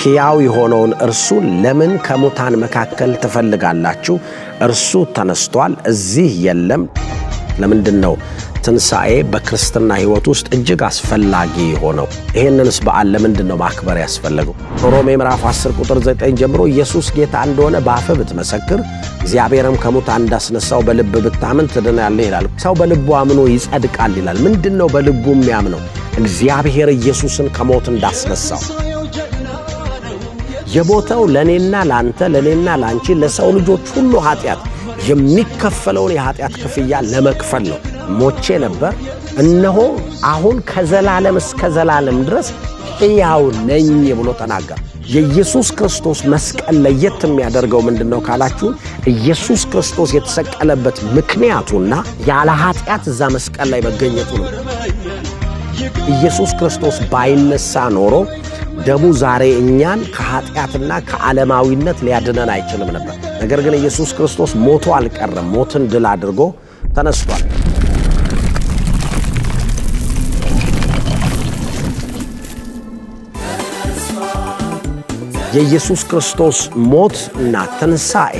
ሕያው የሆነውን እርሱን ለምን ከሙታን መካከል ትፈልጋላችሁ? እርሱ ተነስቷል፣ እዚህ የለም። ለምንድነው ትንሣኤ በክርስትና ሕይወት ውስጥ እጅግ አስፈላጊ ሆነው? ይሄንንስ በዓል ለምንድነው ማክበር ያስፈልገው? ሮሜ ምዕራፍ 10 ቁጥር 9 ጀምሮ ኢየሱስ ጌታ እንደሆነ በአፍህ ብትመሰክር እግዚአብሔርም ከሙታን እንዳስነሳው በልብ ብታምን ትድናለህ ይላል። ሰው በልቡ አምኖ ይጸድቃል ይላል። ምንድነው በልቡ የሚያምነው? እግዚአብሔር ኢየሱስን ከሞት እንዳስነሳው። የሞተው ለኔና ላንተ፣ ለኔና ላንቺ፣ ለሰው ልጆች ሁሉ ኃጢአት የሚከፈለውን የኃጢአት ክፍያ ለመክፈል ነው። ሞቼ ነበር፣ እነሆ አሁን ከዘላለም እስከ ዘላለም ድረስ ሕያው ነኝ ብሎ ተናገረ። የኢየሱስ ክርስቶስ መስቀል ለየት የሚያደርገው ምንድነው ካላችሁ፣ ኢየሱስ ክርስቶስ የተሰቀለበት ምክንያቱና ያለ ኃጢአት እዛ መስቀል ላይ መገኘቱ ነው። ኢየሱስ ክርስቶስ ባይነሳ ኖሮ ደሙ ዛሬ እኛን ከኃጢአትና ከዓለማዊነት ሊያድነን አይችልም ነበር። ነገር ግን ኢየሱስ ክርስቶስ ሞቶ አልቀረም፣ ሞትን ድል አድርጎ ተነስቷል። የኢየሱስ ክርስቶስ ሞት እና ትንሣኤ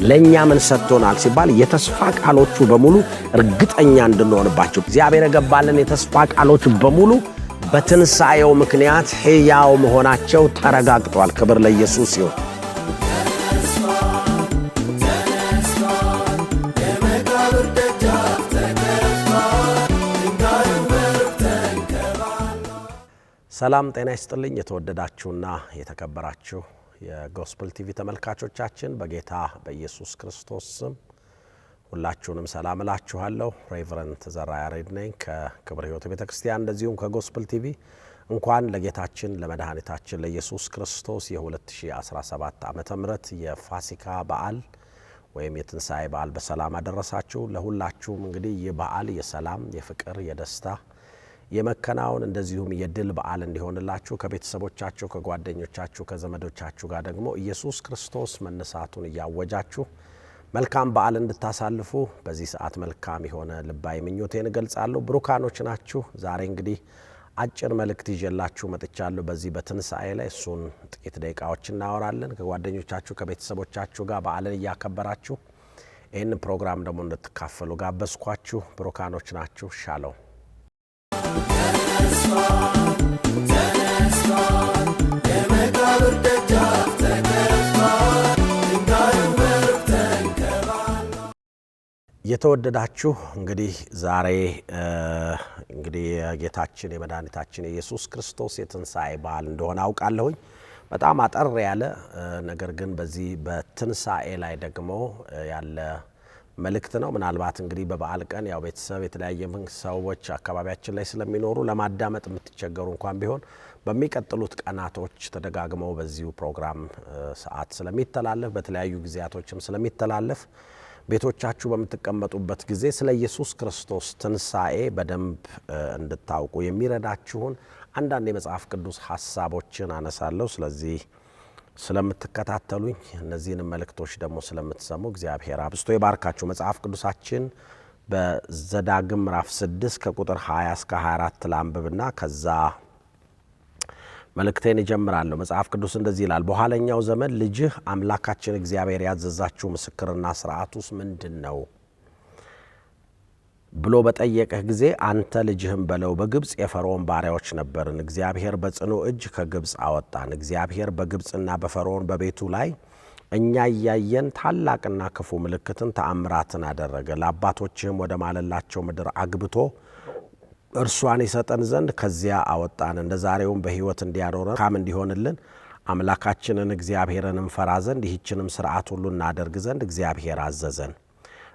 ለእኛ ምን ሰጥቶናል ሲባል የተስፋ ቃሎቹ በሙሉ እርግጠኛ እንድንሆንባቸው እግዚአብሔር የገባልን የተስፋ ቃሎች በሙሉ በትንሣኤው ምክንያት ሕያው መሆናቸው ተረጋግጧል። ክብር ለኢየሱስ ይሁን። ሰላም ጤና ይስጥልኝ። የተወደዳችሁና የተከበራችሁ የጎስፕል ቲቪ ተመልካቾቻችን በጌታ በኢየሱስ ክርስቶስ ስም ሁላችሁንም ሰላም እላችኋለሁ። ሬቨረንት ዘራ ያሬድ ነኝ ከክብር ሕይወት ቤተክርስቲያን፣ እንደዚሁም ከጎስፕል ቲቪ። እንኳን ለጌታችን ለመድኃኒታችን ለኢየሱስ ክርስቶስ የ2017 ዓመተ ምህረት የፋሲካ በዓል ወይም የትንሣኤ በዓል በሰላም አደረሳችሁ። ለሁላችሁም እንግዲህ ይህ በዓል የሰላም፣ የፍቅር፣ የደስታ፣ የመከናወን እንደዚሁም የድል በዓል እንዲሆንላችሁ ከቤተሰቦቻችሁ፣ ከጓደኞቻችሁ፣ ከዘመዶቻችሁ ጋር ደግሞ ኢየሱስ ክርስቶስ መነሳቱን እያወጃችሁ መልካም በዓል እንድታሳልፉ በዚህ ሰዓት መልካም የሆነ ልባዊ ምኞቴን እገልጻለሁ። ብሩካኖች ናችሁ። ዛሬ እንግዲህ አጭር መልእክት ይዤላችሁ መጥቻለሁ። በዚህ በትንሣኤ ላይ እሱን ጥቂት ደቂቃዎች እናወራለን። ከጓደኞቻችሁ ከቤተሰቦቻችሁ ጋር በዓልን እያከበራችሁ ይህን ፕሮግራም ደግሞ እንድትካፈሉ ጋበዝኳችሁ። ብሩካኖች ናችሁ። ሻሎም። የተወደዳችሁ እንግዲህ ዛሬ እንግዲህ የጌታችን የመድኃኒታችን የኢየሱስ ክርስቶስ የትንሣኤ በዓል እንደሆነ አውቃለሁኝ። በጣም አጠር ያለ ነገር ግን በዚህ በትንሣኤ ላይ ደግሞ ያለ መልእክት ነው። ምናልባት እንግዲህ በበዓል ቀን ያው ቤተሰብ የተለያየ ሰዎች አካባቢያችን ላይ ስለሚኖሩ ለማዳመጥ የምትቸገሩ እንኳን ቢሆን በሚቀጥሉት ቀናቶች ተደጋግመው በዚሁ ፕሮግራም ሰዓት ስለሚተላለፍ በተለያዩ ጊዜያቶችም ስለሚተላለፍ ቤቶቻችሁ በምትቀመጡበት ጊዜ ስለ ኢየሱስ ክርስቶስ ትንሣኤ በደንብ እንድታውቁ የሚረዳችሁን አንዳንድ የመጽሐፍ ቅዱስ ሐሳቦችን አነሳለሁ። ስለዚህ ስለምትከታተሉኝ እነዚህን መልእክቶች ደግሞ ስለምትሰሙ እግዚአብሔር አብዝቶ ይባርካችሁ። መጽሐፍ ቅዱሳችን በዘዳግም ምዕራፍ 6 ከቁጥር 20 እስከ 24 ላንብብና ከዛ መልእክቴን እጀምራለሁ። መጽሐፍ ቅዱስ እንደዚህ ይላል። በኋለኛው ዘመን ልጅህ አምላካችን እግዚአብሔር ያዘዛችሁ ምስክርና ሥርዓቱስ ምንድነው ብሎ በጠየቀህ ጊዜ አንተ ልጅህም በለው በግብጽ የፈርዖን ባሪያዎች ነበርን። እግዚአብሔር በጽኑ እጅ ከግብጽ አወጣን። እግዚአብሔር በግብጽና በፈርዖን በቤቱ ላይ እኛ እያየን ታላቅና ክፉ ምልክትን ተአምራትን አደረገ። ለአባቶችህም ወደ ማለላቸው ምድር አግብቶ እርሷን ይሰጠን ዘንድ ከዚያ አወጣን። እንደ ዛሬውም በሕይወት እንዲያኖረን ካም እንዲሆንልን አምላካችንን እግዚአብሔርን እንፈራ ዘንድ ይህችንም ሥርዓት ሁሉ እናደርግ ዘንድ እግዚአብሔር አዘዘን።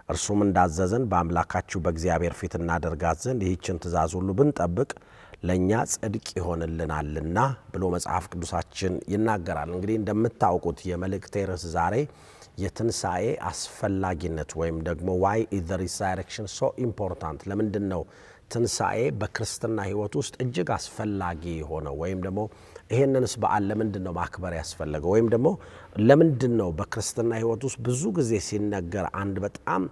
እርሱም እንዳዘዘን በአምላካችሁ በእግዚአብሔር ፊት እናደርጋት ዘንድ ይህችን ትእዛዝ ሁሉ ብንጠብቅ ለእኛ ጽድቅ ይሆንልናልና ብሎ መጽሐፍ ቅዱሳችን ይናገራል። እንግዲህ እንደምታውቁት የመልእክቴ ርዕስ ዛሬ የትንሣኤ አስፈላጊነት ወይም ደግሞ ዋይ ኢዝ ዘ ሪሳይሬክሽን ሶ ኢምፖርታንት፣ ለምንድን ነው ትንሣኤ በክርስትና ሕይወት ውስጥ እጅግ አስፈላጊ ሆነው ወይም ደግሞ ይሄንንስ በዓል ለምንድነው ማክበር ያስፈልገው ወይም ደግሞ ለምንድነው በክርስትና ሕይወት ውስጥ ብዙ ጊዜ ሲነገር አንድ በጣም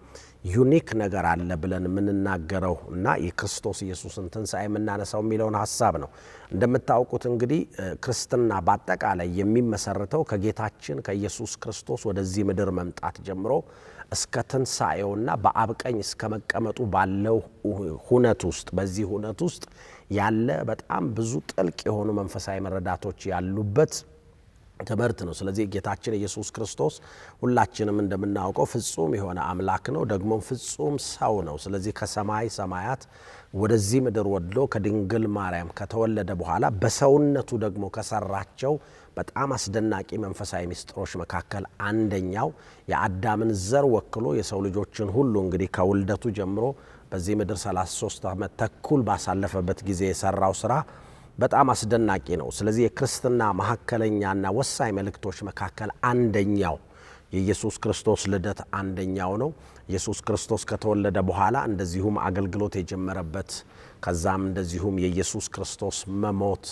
ዩኒክ ነገር አለ ብለን የምንናገረው እና የክርስቶስ ኢየሱስን ትንሣኤ የምናነሳው የሚለውን ሐሳብ ነው። እንደምታውቁት እንግዲህ ክርስትና በአጠቃላይ የሚመሰረተው ከጌታችን ከኢየሱስ ክርስቶስ ወደዚህ ምድር መምጣት ጀምሮ እስከ ትንሣኤውና በአብ ቀኝ እስከ መቀመጡ ባለው ሁነት ውስጥ በዚህ ሁነት ውስጥ ያለ በጣም ብዙ ጥልቅ የሆኑ መንፈሳዊ መረዳቶች ያሉበት ትምህርት ነው። ስለዚህ ጌታችን ኢየሱስ ክርስቶስ ሁላችንም እንደምናውቀው ፍጹም የሆነ አምላክ ነው፣ ደግሞ ፍጹም ሰው ነው። ስለዚህ ከሰማይ ሰማያት ወደዚህ ምድር ወርዶ ከድንግል ማርያም ከተወለደ በኋላ በሰውነቱ ደግሞ ከሰራቸው በጣም አስደናቂ መንፈሳዊ ምስጢሮች መካከል አንደኛው የአዳምን ዘር ወክሎ የሰው ልጆችን ሁሉ እንግዲህ ከውልደቱ ጀምሮ በዚህ ምድር 33 ዓመት ተኩል ባሳለፈበት ጊዜ የሰራው ስራ በጣም አስደናቂ ነው። ስለዚህ የክርስትና ማዕከለኛና ወሳኝ መልእክቶች መካከል አንደኛው የኢየሱስ ክርስቶስ ልደት አንደኛው ነው። ኢየሱስ ክርስቶስ ከተወለደ በኋላ እንደዚሁም አገልግሎት የጀመረበት ከዛም እንደዚሁም የኢየሱስ ክርስቶስ መሞት፣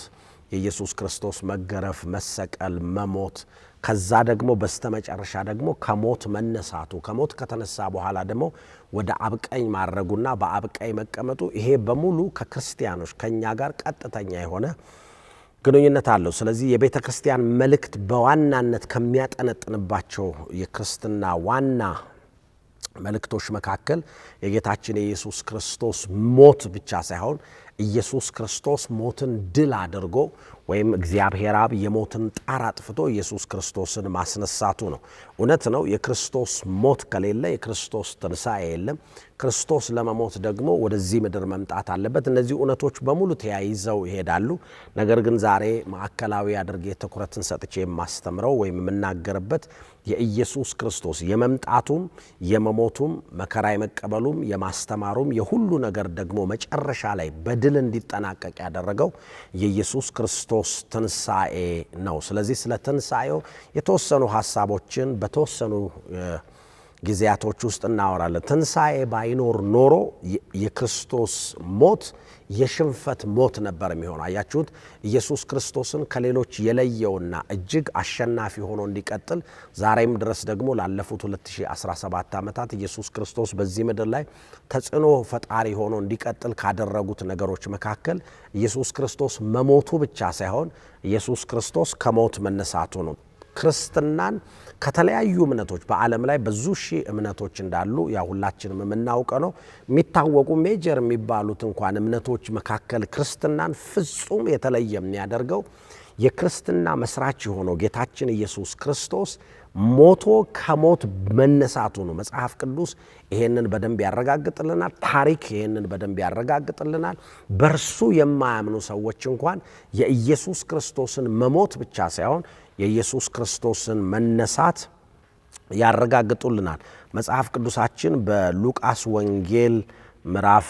የኢየሱስ ክርስቶስ መገረፍ፣ መሰቀል፣ መሞት ከዛ ደግሞ በስተመጨረሻ ደግሞ ከሞት መነሳቱ ከሞት ከተነሳ በኋላ ደግሞ ወደ አብቀኝ ማረጉና በአብቀኝ መቀመጡ ይሄ በሙሉ ከክርስቲያኖች ከኛ ጋር ቀጥተኛ የሆነ ግንኙነት አለው። ስለዚህ የቤተ ክርስቲያን መልእክት በዋናነት ከሚያጠነጥንባቸው የክርስትና ዋና መልእክቶች መካከል የጌታችን የኢየሱስ ክርስቶስ ሞት ብቻ ሳይሆን ኢየሱስ ክርስቶስ ሞትን ድል አድርጎ ወይም እግዚአብሔር አብ የሞትን ጣር አጥፍቶ ኢየሱስ ክርስቶስን ማስነሳቱ ነው። እውነት ነው። የክርስቶስ ሞት ከሌለ የክርስቶስ ትንሣኤ የለም። ክርስቶስ ለመሞት ደግሞ ወደዚህ ምድር መምጣት አለበት። እነዚህ እውነቶች በሙሉ ተያይዘው ይሄዳሉ። ነገር ግን ዛሬ ማዕከላዊ አድርጌ ትኩረትን ሰጥቼ የማስተምረው ወይም የምናገርበት የኢየሱስ ክርስቶስ የመምጣቱም የመሞቱም መከራ የመቀበሉም የማስተማሩም የሁሉ ነገር ደግሞ መጨረሻ ላይ በድል እንዲጠናቀቅ ያደረገው የኢየሱስ ክርስቶስ ትንሣኤ ነው። ስለዚህ ስለ ትንሣኤው የተወሰኑ ሐሳቦችን በተወሰኑ ጊዜያቶች ውስጥ እናወራለን። ትንሣኤ ባይኖር ኖሮ የክርስቶስ ሞት የሽንፈት ሞት ነበር የሚሆነው። አያችሁት? ኢየሱስ ክርስቶስን ከሌሎች የለየውና እጅግ አሸናፊ ሆኖ እንዲቀጥል ዛሬም ድረስ ደግሞ ላለፉት 2017 ዓመታት ኢየሱስ ክርስቶስ በዚህ ምድር ላይ ተጽዕኖ ፈጣሪ ሆኖ እንዲቀጥል ካደረጉት ነገሮች መካከል ኢየሱስ ክርስቶስ መሞቱ ብቻ ሳይሆን ኢየሱስ ክርስቶስ ከሞት መነሳቱ ነው። ክርስትናን ከተለያዩ እምነቶች በዓለም ላይ ብዙ ሺህ እምነቶች እንዳሉ ያ ሁላችንም የምናውቀው ነው። የሚታወቁ ሜጀር የሚባሉት እንኳን እምነቶች መካከል ክርስትናን ፍጹም የተለየ የሚያደርገው የክርስትና መስራች የሆነው ጌታችን ኢየሱስ ክርስቶስ ሞቶ ከሞት መነሳቱ ነው። መጽሐፍ ቅዱስ ይሄንን በደንብ ያረጋግጥልናል። ታሪክ ይሄንን በደንብ ያረጋግጥልናል። በርሱ የማያምኑ ሰዎች እንኳን የኢየሱስ ክርስቶስን መሞት ብቻ ሳይሆን የኢየሱስ ክርስቶስን መነሳት ያረጋግጡልናል። መጽሐፍ ቅዱሳችን በሉቃስ ወንጌል ምዕራፍ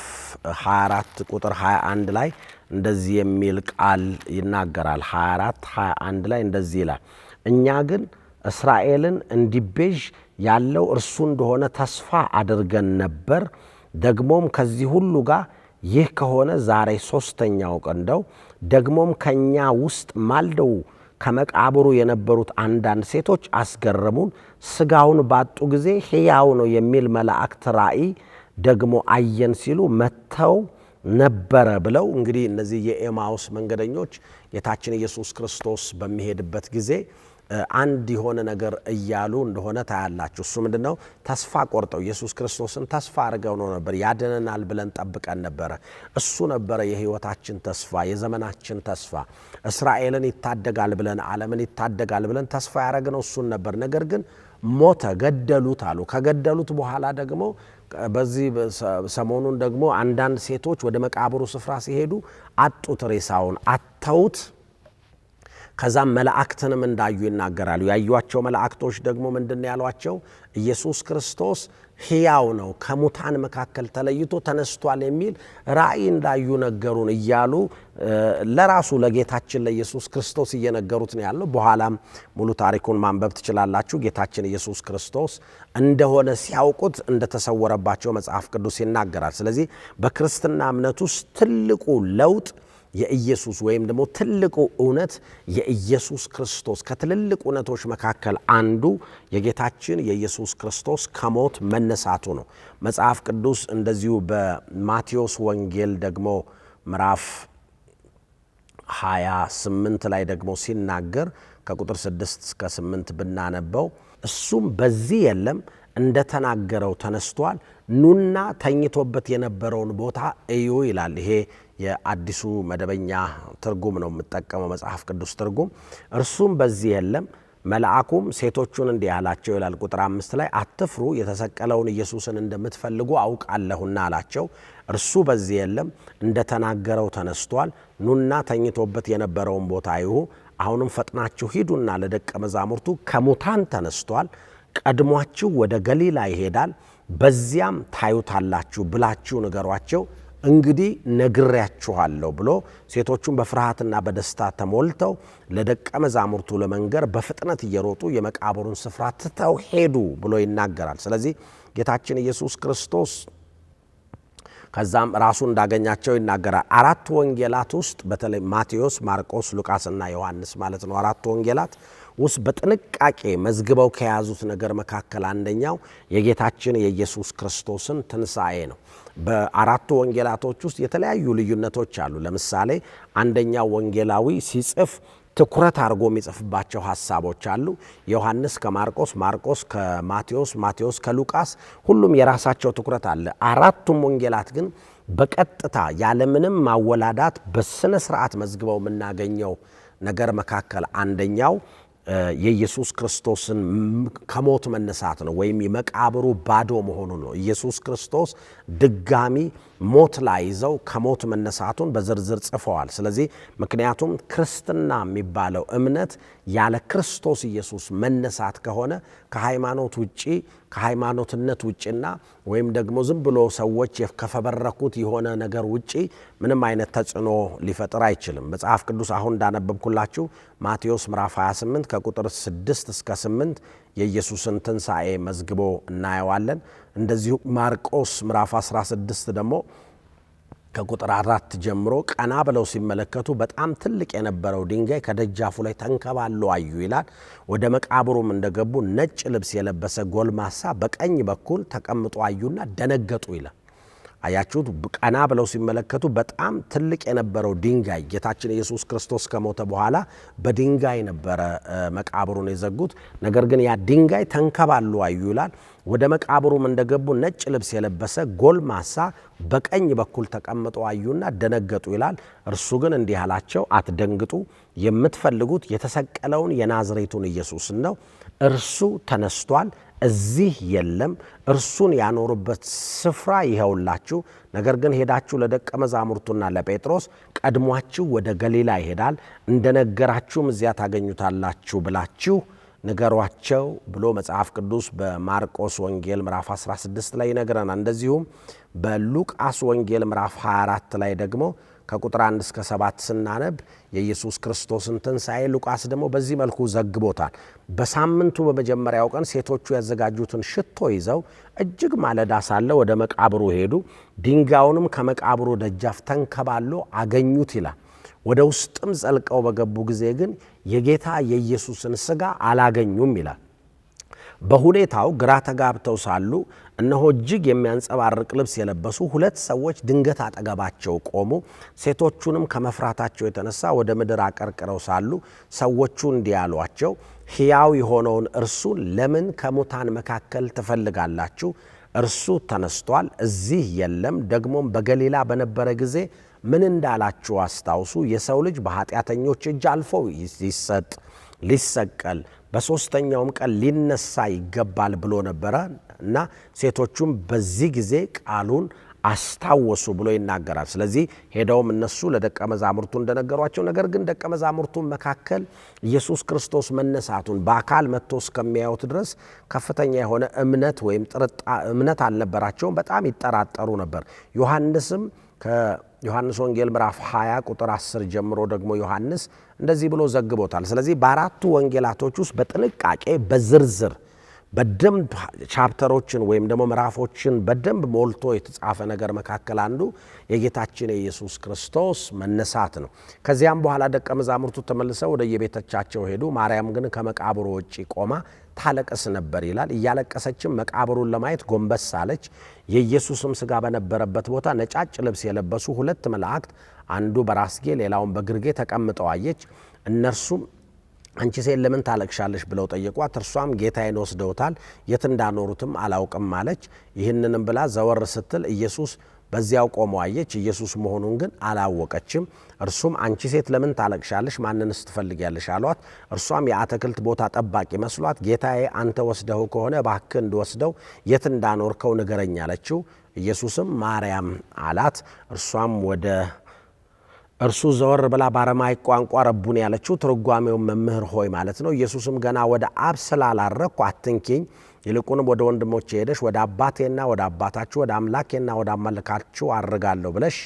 24 ቁጥር 21 ላይ እንደዚህ የሚል ቃል ይናገራል። 24 21 ላይ እንደዚህ ይላል፣ እኛ ግን እስራኤልን እንዲቤዥ ያለው እርሱ እንደሆነ ተስፋ አድርገን ነበር። ደግሞም ከዚህ ሁሉ ጋር ይህ ከሆነ ዛሬ 3ኛው ቀን ነው። ደግሞም ከኛ ውስጥ ማልደው ከመቃብሩ የነበሩት አንዳንድ ሴቶች አስገረሙን። ስጋውን ባጡ ጊዜ ሕያው ነው የሚል መላእክት ራእይ ደግሞ አየን ሲሉ መጥተው ነበረ ብለው እንግዲህ እነዚህ የኤማውስ መንገደኞች ጌታችን ኢየሱስ ክርስቶስ በሚሄድበት ጊዜ አንድ የሆነ ነገር እያሉ እንደሆነ ታያላችሁ። እሱ ምንድነው? ተስፋ ቆርጠው ኢየሱስ ክርስቶስን ተስፋ አድርገው ነው ነበር። ያድነናል ብለን ጠብቀን ነበረ። እሱ ነበረ የሕይወታችን ተስፋ፣ የዘመናችን ተስፋ። እስራኤልን ይታደጋል ብለን ዓለምን ይታደጋል ብለን ተስፋ ያደረግነው እሱን ነበር። ነገር ግን ሞተ፣ ገደሉት አሉ። ከገደሉት በኋላ ደግሞ በዚህ ሰሞኑን ደግሞ አንዳንድ ሴቶች ወደ መቃብሩ ስፍራ ሲሄዱ አጡት፣ ሬሳውን አተውት ከዛም መላእክትንም እንዳዩ ይናገራሉ። ያዩአቸው መላእክቶች ደግሞ ምንድነው ያሏቸው? ኢየሱስ ክርስቶስ ሕያው ነው፣ ከሙታን መካከል ተለይቶ ተነስቷል የሚል ራእይ እንዳዩ ነገሩን እያሉ ለራሱ ለጌታችን ለኢየሱስ ክርስቶስ እየነገሩት ነው ያለው። በኋላም ሙሉ ታሪኩን ማንበብ ትችላላችሁ። ጌታችን ኢየሱስ ክርስቶስ እንደሆነ ሲያውቁት እንደተሰወረባቸው መጽሐፍ ቅዱስ ይናገራል። ስለዚህ በክርስትና እምነት ውስጥ ትልቁ ለውጥ የኢየሱስ ወይም ደግሞ ትልቁ እውነት የኢየሱስ ክርስቶስ ከትልልቅ እውነቶች መካከል አንዱ የጌታችን የኢየሱስ ክርስቶስ ከሞት መነሳቱ ነው። መጽሐፍ ቅዱስ እንደዚሁ በማቴዎስ ወንጌል ደግሞ ምዕራፍ 28 ላይ ደግሞ ሲናገር ከቁጥር 6 እስከ 8 ብናነበው እሱም በዚህ የለም እንደተናገረው ተነስቷል፣ ኑና ተኝቶበት የነበረውን ቦታ እዩ ይላል። ይሄ የአዲሱ መደበኛ ትርጉም ነው የምጠቀመው መጽሐፍ ቅዱስ ትርጉም። እርሱም በዚህ የለም፣ መልአኩም ሴቶቹን እንዲህ አላቸው ይላል ቁጥር 5 ላይ አትፍሩ፣ የተሰቀለውን ኢየሱስን እንደምትፈልጉ አውቃለሁና አላቸው። እርሱ በዚህ የለም እንደተናገረው ተነስቷል፣ ኑና ተኝቶበት የነበረውን ቦታ እዩ። አሁንም ፈጥናችሁ ሂዱና ለደቀ መዛሙርቱ ከሙታን ተነስቷል፣ ቀድሟችሁ ወደ ገሊላ ይሄዳል፣ በዚያም ታዩታላችሁ ብላችሁ ንገሯቸው፣ እንግዲህ ነግሬያችኋለሁ ብሎ ሴቶቹን በፍርሃትና በደስታ ተሞልተው ለደቀ መዛሙርቱ ለመንገር በፍጥነት እየሮጡ የመቃብሩን ስፍራ ትተው ሄዱ ብሎ ይናገራል። ስለዚህ ጌታችን ኢየሱስ ክርስቶስ ከዛም ራሱ እንዳገኛቸው ይናገራል። አራት ወንጌላት ውስጥ በተለይ ማቴዎስ፣ ማርቆስ፣ ሉቃስና ዮሐንስ ማለት ነው አራት ወንጌላት ውስጥ በጥንቃቄ መዝግበው ከያዙት ነገር መካከል አንደኛው የጌታችን የኢየሱስ ክርስቶስን ትንሣኤ ነው። በአራቱ ወንጌላቶች ውስጥ የተለያዩ ልዩነቶች አሉ። ለምሳሌ አንደኛው ወንጌላዊ ሲጽፍ ትኩረት አድርጎ የሚጽፍባቸው ሐሳቦች አሉ። ዮሐንስ ከማርቆስ፣ ማርቆስ ከማቴዎስ፣ ማቴዎስ ከሉቃስ ሁሉም የራሳቸው ትኩረት አለ። አራቱም ወንጌላት ግን በቀጥታ ያለምንም ማወላዳት በስነ ስርዓት መዝግበው የምናገኘው ነገር መካከል አንደኛው የኢየሱስ ክርስቶስን ከሞት መነሳት ነው፣ ወይም የመቃብሩ ባዶ መሆኑ ነው። ኢየሱስ ክርስቶስ ድጋሚ ሞት ላይ ይዘው ከሞት መነሳቱን በዝርዝር ጽፈዋል። ስለዚህ ምክንያቱም ክርስትና የሚባለው እምነት ያለ ክርስቶስ ኢየሱስ መነሳት ከሆነ ከሃይማኖት ውጪ ከሃይማኖትነት ውጪና ወይም ደግሞ ዝም ብሎ ሰዎች ከፈበረኩት የሆነ ነገር ውጪ ምንም አይነት ተጽዕኖ ሊፈጥር አይችልም። መጽሐፍ ቅዱስ አሁን እንዳነበብኩላችሁ ማቴዎስ ምዕራፍ 28 ከቁጥር 6 እስከ 8 የኢየሱስን ትንሣኤ መዝግቦ እናየዋለን። እንደዚሁ ማርቆስ ምዕራፍ 16 ደግሞ ከቁጥር 4 ጀምሮ ቀና ብለው ሲመለከቱ በጣም ትልቅ የነበረው ድንጋይ ከደጃፉ ላይ ተንከባሎ አዩ ይላል። ወደ መቃብሩም እንደገቡ ነጭ ልብስ የለበሰ ጎልማሳ በቀኝ በኩል ተቀምጦ አዩና ደነገጡ ይላል። አያችሁት? ቀና ብለው ሲመለከቱ በጣም ትልቅ የነበረው ድንጋይ ጌታችን ኢየሱስ ክርስቶስ ከሞተ በኋላ በድንጋይ ነበረ መቃብሩን የዘጉት። ነገር ግን ያ ድንጋይ ተንከባሎ አዩ ይላል። ወደ መቃብሩም እንደገቡ ነጭ ልብስ የለበሰ ጎልማሳ በቀኝ በኩል ተቀምጦ አዩና ደነገጡ ይላል። እርሱ ግን እንዲህ አላቸው፣ አትደንግጡ፣ የምትፈልጉት የተሰቀለውን የናዝሬቱን ኢየሱስን ነው። እርሱ ተነስቷል፣ እዚህ የለም። እርሱን ያኖሩበት ስፍራ ይኸውላችሁ። ነገር ግን ሄዳችሁ ለደቀ መዛሙርቱና ለጴጥሮስ ቀድሟችሁ ወደ ገሊላ ይሄዳል፣ እንደነገራችሁም እዚያ ታገኙታላችሁ ብላችሁ ንገሯቸው ብሎ መጽሐፍ ቅዱስ በማርቆስ ወንጌል ምዕራፍ 16 ላይ ይነግረናል። እንደዚሁም በሉቃስ ወንጌል ምዕራፍ 24 ላይ ደግሞ ከቁጥር 1 እስከ 7 ስናነብ የኢየሱስ ክርስቶስን ትንሣኤ ሉቃስ ደግሞ በዚህ መልኩ ዘግቦታል። በሳምንቱ በመጀመሪያው ቀን ሴቶቹ ያዘጋጁትን ሽቶ ይዘው እጅግ ማለዳ ሳለ ወደ መቃብሩ ሄዱ። ድንጋዩንም ከመቃብሩ ደጃፍ ተንከባሎ አገኙት ይላል። ወደ ውስጥም ዘልቀው በገቡ ጊዜ ግን የጌታ የኢየሱስን ሥጋ አላገኙም ይላል። በሁኔታው ግራ ተጋብተው ሳሉ እነሆ እጅግ የሚያንጸባርቅ ልብስ የለበሱ ሁለት ሰዎች ድንገት አጠገባቸው ቆሙ። ሴቶቹንም ከመፍራታቸው የተነሳ ወደ ምድር አቀርቅረው ሳሉ ሰዎቹ እንዲህ አሏቸው፣ ሕያው የሆነውን እርሱን ለምን ከሙታን መካከል ትፈልጋላችሁ? እርሱ ተነስቷል፣ እዚህ የለም። ደግሞም በገሊላ በነበረ ጊዜ ምን እንዳላችሁ አስታውሱ። የሰው ልጅ በኃጢአተኞች እጅ አልፎ ሊሰጥ ሊሰቀል በሦስተኛውም ቀን ሊነሳ ይገባል ብሎ ነበረ እና ሴቶቹም በዚህ ጊዜ ቃሉን አስታወሱ ብሎ ይናገራል። ስለዚህ ሄደውም እነሱ ለደቀ መዛሙርቱ እንደነገሯቸው፣ ነገር ግን ደቀ መዛሙርቱ መካከል ኢየሱስ ክርስቶስ መነሳቱን በአካል መጥቶ እስከሚያዩት ድረስ ከፍተኛ የሆነ እምነት ወይም እምነት አልነበራቸውም። በጣም ይጠራጠሩ ነበር። ዮሐንስም ከዮሐንስ ወንጌል ምዕራፍ 20 ቁጥር 10 ጀምሮ ደግሞ ዮሐንስ እንደዚህ ብሎ ዘግቦታል። ስለዚህ በአራቱ ወንጌላቶች ውስጥ በጥንቃቄ በዝርዝር በደንብ ቻፕተሮችን ወይም ደግሞ ምዕራፎችን በደንብ ሞልቶ የተጻፈ ነገር መካከል አንዱ የጌታችን የኢየሱስ ክርስቶስ መነሳት ነው። ከዚያም በኋላ ደቀ መዛሙርቱ ተመልሰው ወደ የቤቶቻቸው ሄዱ። ማርያም ግን ከመቃብሩ ውጪ ቆማ ታለቅስ ነበር ይላል። እያለቀሰችም መቃብሩን ለማየት ጎንበስ አለች። የኢየሱስም ሥጋ በነበረበት ቦታ ነጫጭ ልብስ የለበሱ ሁለት መላእክት አንዱ በራስጌ ሌላውን በግርጌ ተቀምጠው አየች። እነርሱም አንቺ ሴት ለምን ታለቅሻለሽ ብለው ጠየቋት። እርሷም ጌታዬን ወስደውታል፣ የት እንዳኖሩትም አላውቅም አለች። ይህንንም ብላ ዘወር ስትል ኢየሱስ በዚያው ቆሞ አየች። ኢየሱስ መሆኑን ግን አላወቀችም። እርሱም አንቺ ሴት ለምን ታለቅሻለሽ? ማንንስ ትፈልጊያለሽ? አሏት። እርሷም የአትክልት ቦታ ጠባቂ መስሏት ጌታዬ አንተ ወስደው ከሆነ እባክህ እንድወስደው የት እንዳኖርከው ንገረኝ አለችው። ኢየሱስም ማርያም አላት። እርሷም ወደ እርሱ ዘወር ብላ በአረማይክ ቋንቋ ረቡኒ ያለችው ትርጓሜው መምህር ሆይ ማለት ነው። ኢየሱስም ገና ወደ አብ ስላላረግኩ አትንኪኝ፣ ይልቁንም ወደ ወንድሞቼ ሄደሽ ወደ አባቴና ወደ አባታችሁ ወደ አምላኬና ወደ አምላካችሁ አርጋለሁ ብለሽ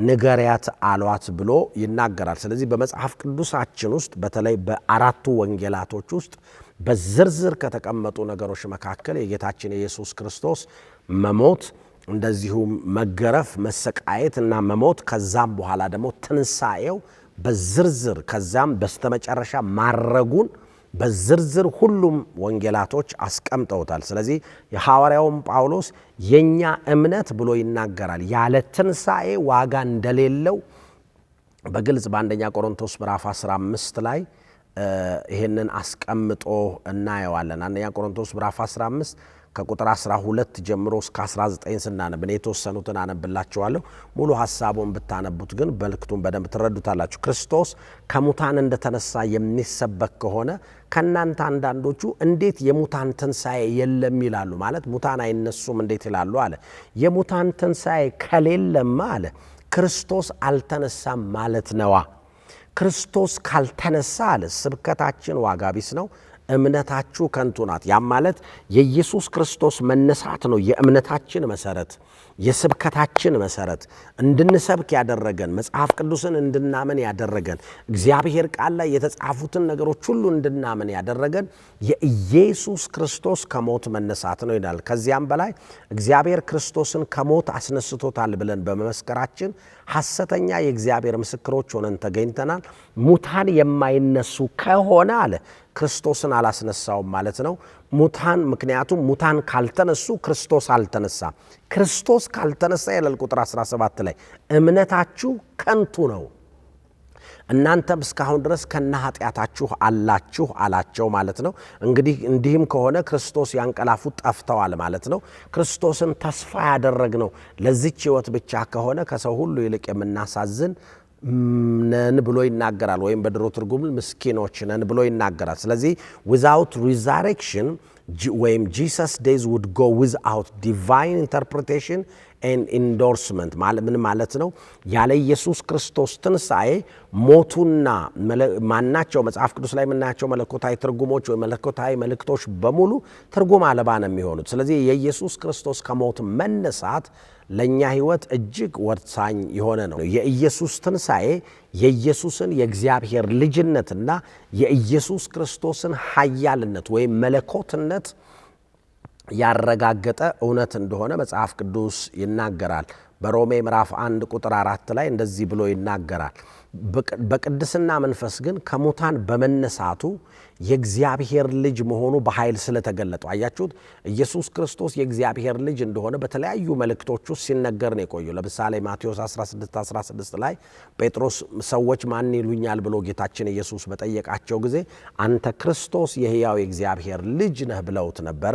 ንገሪያት አሏት ብሎ ይናገራል። ስለዚህ በመጽሐፍ ቅዱሳችን ውስጥ በተለይ በአራቱ ወንጌላቶች ውስጥ በዝርዝር ከተቀመጡ ነገሮች መካከል የጌታችን የኢየሱስ ክርስቶስ መሞት፣ እንደዚሁም መገረፍ፣ መሰቃየት እና መሞት፣ ከዛም በኋላ ደግሞ ትንሣኤው በዝርዝር ከዛም በስተመጨረሻ ማረጉን በዝርዝር ሁሉም ወንጌላቶች አስቀምጠውታል። ስለዚህ የሐዋርያውም ጳውሎስ የኛ እምነት ብሎ ይናገራል ያለ ትንሣኤ ዋጋ እንደሌለው በግልጽ በአንደኛ ቆሮንቶስ ምዕራፍ 15 ላይ ይህንን አስቀምጦ እናየዋለን። አንደኛ ቆሮንቶስ ምዕራፍ 15 ከቁጥር 12 ጀምሮ እስከ 19 ስናነብ እኔ የተወሰኑትን አነብላችኋለሁ። ሙሉ ሐሳቡን ብታነቡት ግን መልእክቱን በደንብ ትረዱታላችሁ። ክርስቶስ ከሙታን እንደተነሳ የሚሰበክ ከሆነ ከእናንተ አንዳንዶቹ እንዴት የሙታን ትንሣኤ የለም ይላሉ? ማለት ሙታን አይነሱም እንዴት ይላሉ አለ። የሙታን ትንሣኤ ከሌለማ አለ ክርስቶስ አልተነሳም ማለት ነዋ። ክርስቶስ ካልተነሳ አለ ስብከታችን ዋጋ ቢስ ነው፣ እምነታችሁ ከንቱ ናት። ያም ማለት የኢየሱስ ክርስቶስ መነሳት ነው የእምነታችን መሰረት፣ የስብከታችን መሰረት፣ እንድንሰብክ ያደረገን፣ መጽሐፍ ቅዱስን እንድናምን ያደረገን፣ እግዚአብሔር ቃል ላይ የተጻፉትን ነገሮች ሁሉ እንድናምን ያደረገን የኢየሱስ ክርስቶስ ከሞት መነሳት ነው ይላል። ከዚያም በላይ እግዚአብሔር ክርስቶስን ከሞት አስነስቶታል ብለን በመመስከራችን ሐሰተኛ የእግዚአብሔር ምስክሮች ሆነን ተገኝተናል። ሙታን የማይነሱ ከሆነ አለ ክርስቶስን አላስነሳውም ማለት ነው። ምክንያቱም ሙታን ካልተነሱ ክርስቶስ አልተነሳም። ክርስቶስ ካልተነሳ ይላል ቁጥር 17 ላይ እምነታችሁ ከንቱ ነው፣ እናንተም እስካሁን ድረስ ከነ ኃጢአታችሁ አላችሁ አላቸው ማለት ነው። እንግዲህ እንዲህም ከሆነ ክርስቶስ ያንቀላፉት ጠፍተዋል ማለት ነው። ክርስቶስን ተስፋ ያደረግነው ለዚች ሕይወት ብቻ ከሆነ ከሰው ሁሉ ይልቅ የምናሳዝን ነን ብሎ ይናገራል። ወይም በድሮ ትርጉም ምስኪኖች ነን ብሎ ይናገራል። ስለዚህ without resurrection ወይም Jesus days would go without divine interpretation and endorsement ምን ማለት ነው? ያለ ኢየሱስ ክርስቶስ ትንሣኤ ሞቱና ማናቸው መጽሐፍ ቅዱስ ላይ የምናያቸው መለኮታዊ ትርጉሞች ወይ መለኮታዊ መልእክቶች በሙሉ ትርጉም አልባ ነው የሚሆኑት። ስለዚህ የኢየሱስ ክርስቶስ ከሞት መነሳት ለኛ ሕይወት እጅግ ወሳኝ የሆነ ነው። የኢየሱስ ትንሣኤ የኢየሱስን የእግዚአብሔር ልጅነትና የኢየሱስ ክርስቶስን ኃያልነት ወይም መለኮትነት ያረጋገጠ እውነት እንደሆነ መጽሐፍ ቅዱስ ይናገራል። በሮሜ ምዕራፍ 1 ቁጥር 4 ላይ እንደዚህ ብሎ ይናገራል። በቅድስና መንፈስ ግን ከሙታን በመነሳቱ የእግዚአብሔር ልጅ መሆኑ በኃይል ስለተገለጠው አያችሁት። ኢየሱስ ክርስቶስ የእግዚአብሔር ልጅ እንደሆነ በተለያዩ መልእክቶች ውስጥ ሲነገር ነው የቆየው። ለምሳሌ ማቴዎስ 16:16 ላይ ጴጥሮስ ሰዎች ማን ይሉኛል ብሎ ጌታችን ኢየሱስ በጠየቃቸው ጊዜ አንተ ክርስቶስ የሕያው የእግዚአብሔር ልጅ ነህ ብለውት ነበረ።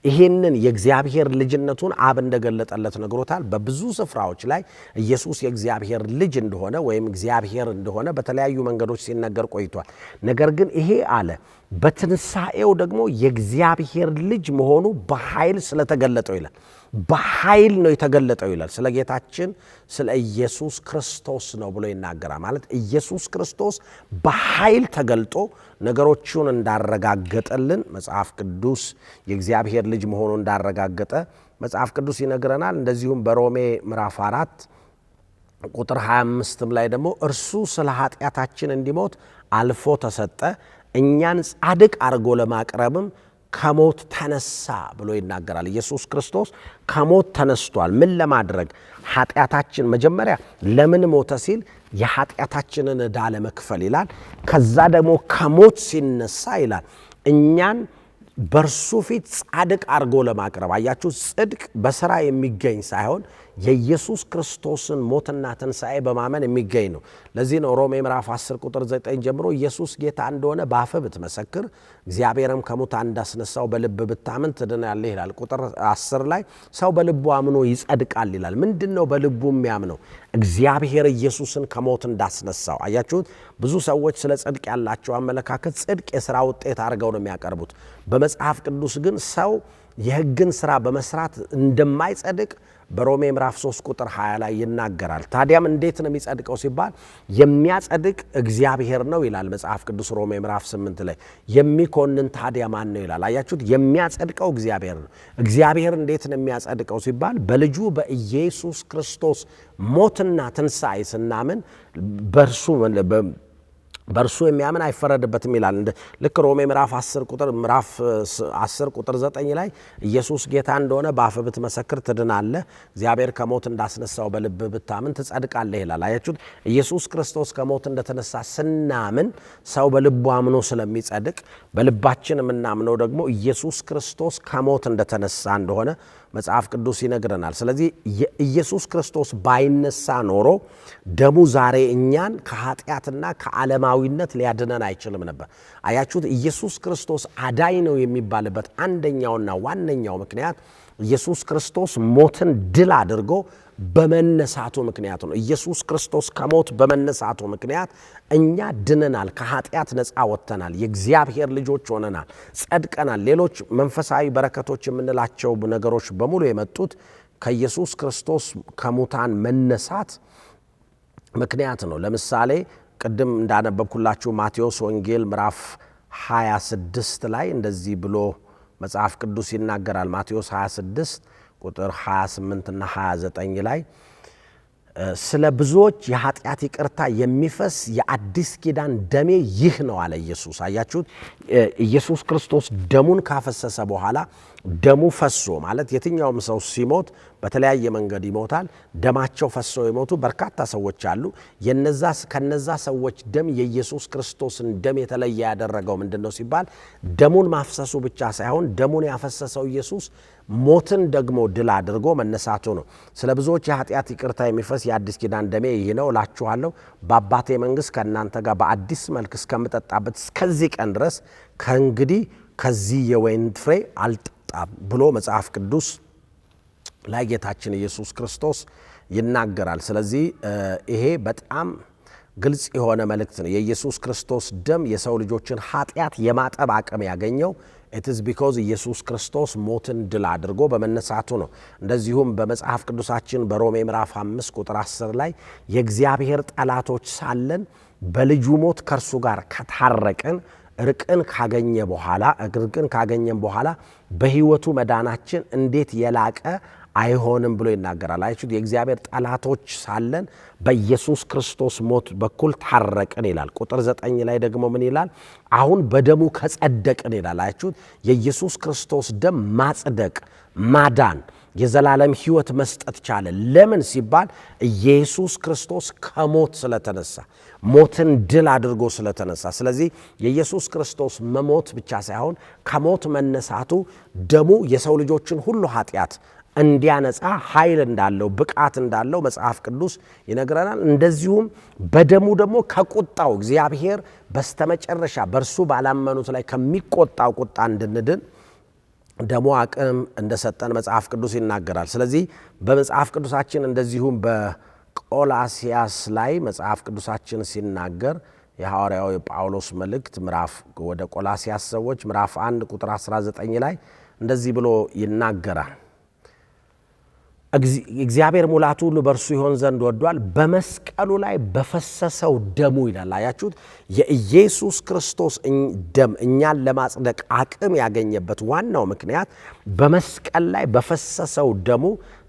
ይሄንን የእግዚአብሔር ልጅነቱን አብ እንደገለጠለት ነግሮታል። በብዙ ስፍራዎች ላይ ኢየሱስ የእግዚአብሔር ልጅ እንደሆነ ወይም እግዚአብሔር እንደሆነ በተለያዩ መንገዶች ሲነገር ቆይቷል። ነገር ግን ይሄ አለ በትንሣኤው ደግሞ የእግዚአብሔር ልጅ መሆኑ በኃይል ስለተገለጠው ይላል። በኃይል ነው የተገለጠው ይላል። ስለ ጌታችን ስለ ኢየሱስ ክርስቶስ ነው ብሎ ይናገራል። ማለት ኢየሱስ ክርስቶስ በኃይል ተገልጦ ነገሮቹን እንዳረጋገጠልን መጽሐፍ ቅዱስ የእግዚአብሔር ልጅ መሆኑን እንዳረጋገጠ መጽሐፍ ቅዱስ ይነግረናል። እንደዚሁም በሮሜ ምዕራፍ 4 ቁጥር 25 ላይ ደግሞ እርሱ ስለ ኃጢአታችን እንዲሞት አልፎ ተሰጠ፣ እኛን ጻድቅ አድርጎ ለማቅረብም ከሞት ተነሳ ብሎ ይናገራል። ኢየሱስ ክርስቶስ ከሞት ተነስቷል። ምን ለማድረግ? ኃጢአታችን መጀመሪያ ለምን ሞተ ሲል የኃጢአታችንን ዕዳ ለመክፈል ይላል። ከዛ ደግሞ ከሞት ሲነሳ ይላል እኛን በእርሱ ፊት ጻድቅ አድርጎ ለማቅረብ። አያችሁ፣ ጽድቅ በሥራ የሚገኝ ሳይሆን የኢየሱስ ክርስቶስን ሞትና ትንሣኤ በማመን የሚገኝ ነው። ለዚህ ነው ሮሜ ምዕራፍ 10 ቁጥር 9 ጀምሮ ኢየሱስ ጌታ እንደሆነ በአፍህ ብትመሰክር እግዚአብሔርም ከሙታን እንዳስነሳው በልብ ብታምን ትድናለህ ይላል። ቁጥር 10 ላይ ሰው በልቡ አምኖ ይጸድቃል ይላል። ምንድን ነው በልቡ የሚያምነው? እግዚአብሔር ኢየሱስን ከሞት እንዳስነሳው። አያችሁት? ብዙ ሰዎች ስለ ጽድቅ ያላቸው አመለካከት ጽድቅ የሥራ ውጤት አድርገው ነው የሚያቀርቡት። በመጽሐፍ ቅዱስ ግን ሰው የሕግን ሥራ በመስራት እንደማይጸድቅ በሮሜ ምዕራፍ 3 ቁጥር 20 ላይ ይናገራል። ታዲያም እንዴት ነው የሚጸድቀው ሲባል የሚያጸድቅ እግዚአብሔር ነው ይላል መጽሐፍ ቅዱስ ሮሜ ምዕራፍ 8 ላይ። የሚኮንን ታዲያ ማን ነው ይላል። አያችሁት? የሚያጸድቀው እግዚአብሔር ነው። እግዚአብሔር እንዴት ነው የሚያጸድቀው ሲባል በልጁ በኢየሱስ ክርስቶስ ሞትና ትንሣኤ ስናምን በእርሱ የሚያምን አይፈረድበትም ይላል። ልክ ሮሜ ምዕራፍ 10 ቁጥር 9 ላይ ኢየሱስ ጌታ እንደሆነ በአፍህ ብትመሰክር ትድናለህ፣ እግዚአብሔር ከሞት እንዳስነሳው በልብህ ብታምን ትጸድቃለህ ይላል። አያችሁት? ኢየሱስ ክርስቶስ ከሞት እንደተነሳ ስናምን ሰው በልቡ አምኖ ስለሚጸድቅ በልባችን የምናምነው ደግሞ ኢየሱስ ክርስቶስ ከሞት እንደተነሳ እንደሆነ መጽሐፍ ቅዱስ ይነግረናል። ስለዚህ የኢየሱስ ክርስቶስ ባይነሳ ኖሮ ደሙ ዛሬ እኛን ከኃጢአትና ከዓለማዊነት ሊያድነን አይችልም ነበር። አያችሁት? ኢየሱስ ክርስቶስ አዳኝ ነው የሚባልበት አንደኛውና ዋነኛው ምክንያት ኢየሱስ ክርስቶስ ሞትን ድል አድርጎ በመነሳቱ ምክንያት ነው። ኢየሱስ ክርስቶስ ከሞት በመነሳቱ ምክንያት እኛ ድነናል፣ ከኃጢአት ነፃ ወጥተናል፣ የእግዚአብሔር ልጆች ሆነናል፣ ጸድቀናል። ሌሎች መንፈሳዊ በረከቶች የምንላቸው ነገሮች በሙሉ የመጡት ከኢየሱስ ክርስቶስ ከሙታን መነሳት ምክንያት ነው። ለምሳሌ ቅድም እንዳነበብኩላችሁ ማቴዎስ ወንጌል ምዕራፍ 26 ላይ እንደዚህ ብሎ መጽሐፍ ቅዱስ ይናገራል። ማቴዎስ 26 ቁጥር 28 እና 29 ላይ ስለ ብዙዎች የኃጢአት ይቅርታ የሚፈስ የአዲስ ኪዳን ደሜ ይህ ነው አለ ኢየሱስ። አያችሁት? ኢየሱስ ክርስቶስ ደሙን ካፈሰሰ በኋላ ደሙ ፈሶ ማለት የትኛውም ሰው ሲሞት በተለያየ መንገድ ይሞታል። ደማቸው ፈሶ የሞቱ በርካታ ሰዎች አሉ። ከነዛ ሰዎች ደም የኢየሱስ ክርስቶስን ደም የተለየ ያደረገው ምንድነው ሲባል ደሙን ማፍሰሱ ብቻ ሳይሆን ደሙን ያፈሰሰው ኢየሱስ ሞትን ደግሞ ድል አድርጎ መነሳቱ ነው። ስለ ብዙዎች የኃጢአት ይቅርታ የሚፈስ የአዲስ ኪዳን ደሜ ይህ ነው እላችኋለሁ፣ በአባቴ መንግሥት ከእናንተ ጋር በአዲስ መልክ እስከምጠጣበት እስከዚህ ቀን ድረስ ከእንግዲህ ከዚህ የወይን ፍሬ አልጠጣም ብሎ መጽሐፍ ቅዱስ ላይ ጌታችን ኢየሱስ ክርስቶስ ይናገራል። ስለዚህ ይሄ በጣም ግልጽ የሆነ መልእክት ነው። የኢየሱስ ክርስቶስ ደም የሰው ልጆችን ኃጢአት የማጠብ አቅም ያገኘው it is because ኢየሱስ ክርስቶስ ሞትን ድል አድርጎ በመነሳቱ ነው። እንደዚሁም በመጽሐፍ ቅዱሳችን በሮሜ ምዕራፍ 5 ቁጥር 10 ላይ የእግዚአብሔር ጠላቶች ሳለን በልጁ ሞት ከእርሱ ጋር ከታረቅን እርቅን ካገኘን በኋላ በሕይወቱ መዳናችን እንዴት የላቀ አይሆንም ብሎ ይናገራል። አያችሁት? የእግዚአብሔር ጠላቶች ሳለን በኢየሱስ ክርስቶስ ሞት በኩል ታረቅን ይላል። ቁጥር 9 ላይ ደግሞ ምን ይላል? አሁን በደሙ ከጸደቅን ይላል። አያችሁት? የኢየሱስ ክርስቶስ ደም ማጽደቅ፣ ማዳን፣ የዘላለም ሕይወት መስጠት ቻለ። ለምን ሲባል ኢየሱስ ክርስቶስ ከሞት ስለተነሳ፣ ሞትን ድል አድርጎ ስለተነሳ። ስለዚህ የኢየሱስ ክርስቶስ መሞት ብቻ ሳይሆን ከሞት መነሳቱ ደሙ የሰው ልጆችን ሁሉ ኃጢአት እንዲያነጻ ኃይል እንዳለው ብቃት እንዳለው መጽሐፍ ቅዱስ ይነግረናል። እንደዚሁም በደሙ ደግሞ ከቁጣው እግዚአብሔር በስተመጨረሻ በእርሱ ባላመኑት ላይ ከሚቆጣው ቁጣ እንድንድን ደሙ አቅም እንደሰጠን መጽሐፍ ቅዱስ ይናገራል። ስለዚህ በመጽሐፍ ቅዱሳችን እንደዚሁም በቆላሲያስ ላይ መጽሐፍ ቅዱሳችን ሲናገር የሐዋርያው የጳውሎስ መልእክት ወደ ቆላሲያስ ሰዎች ምዕራፍ 1 ቁጥር 19 ላይ እንደዚህ ብሎ ይናገራል። እግዚአብሔር ሙላቱ ሁሉ በእርሱ ይሆን ዘንድ ወዷል፣ በመስቀሉ ላይ በፈሰሰው ደሙ ይላል። አያችሁት? የኢየሱስ ክርስቶስ ደም እኛን ለማጽደቅ አቅም ያገኘበት ዋናው ምክንያት በመስቀል ላይ በፈሰሰው ደሙ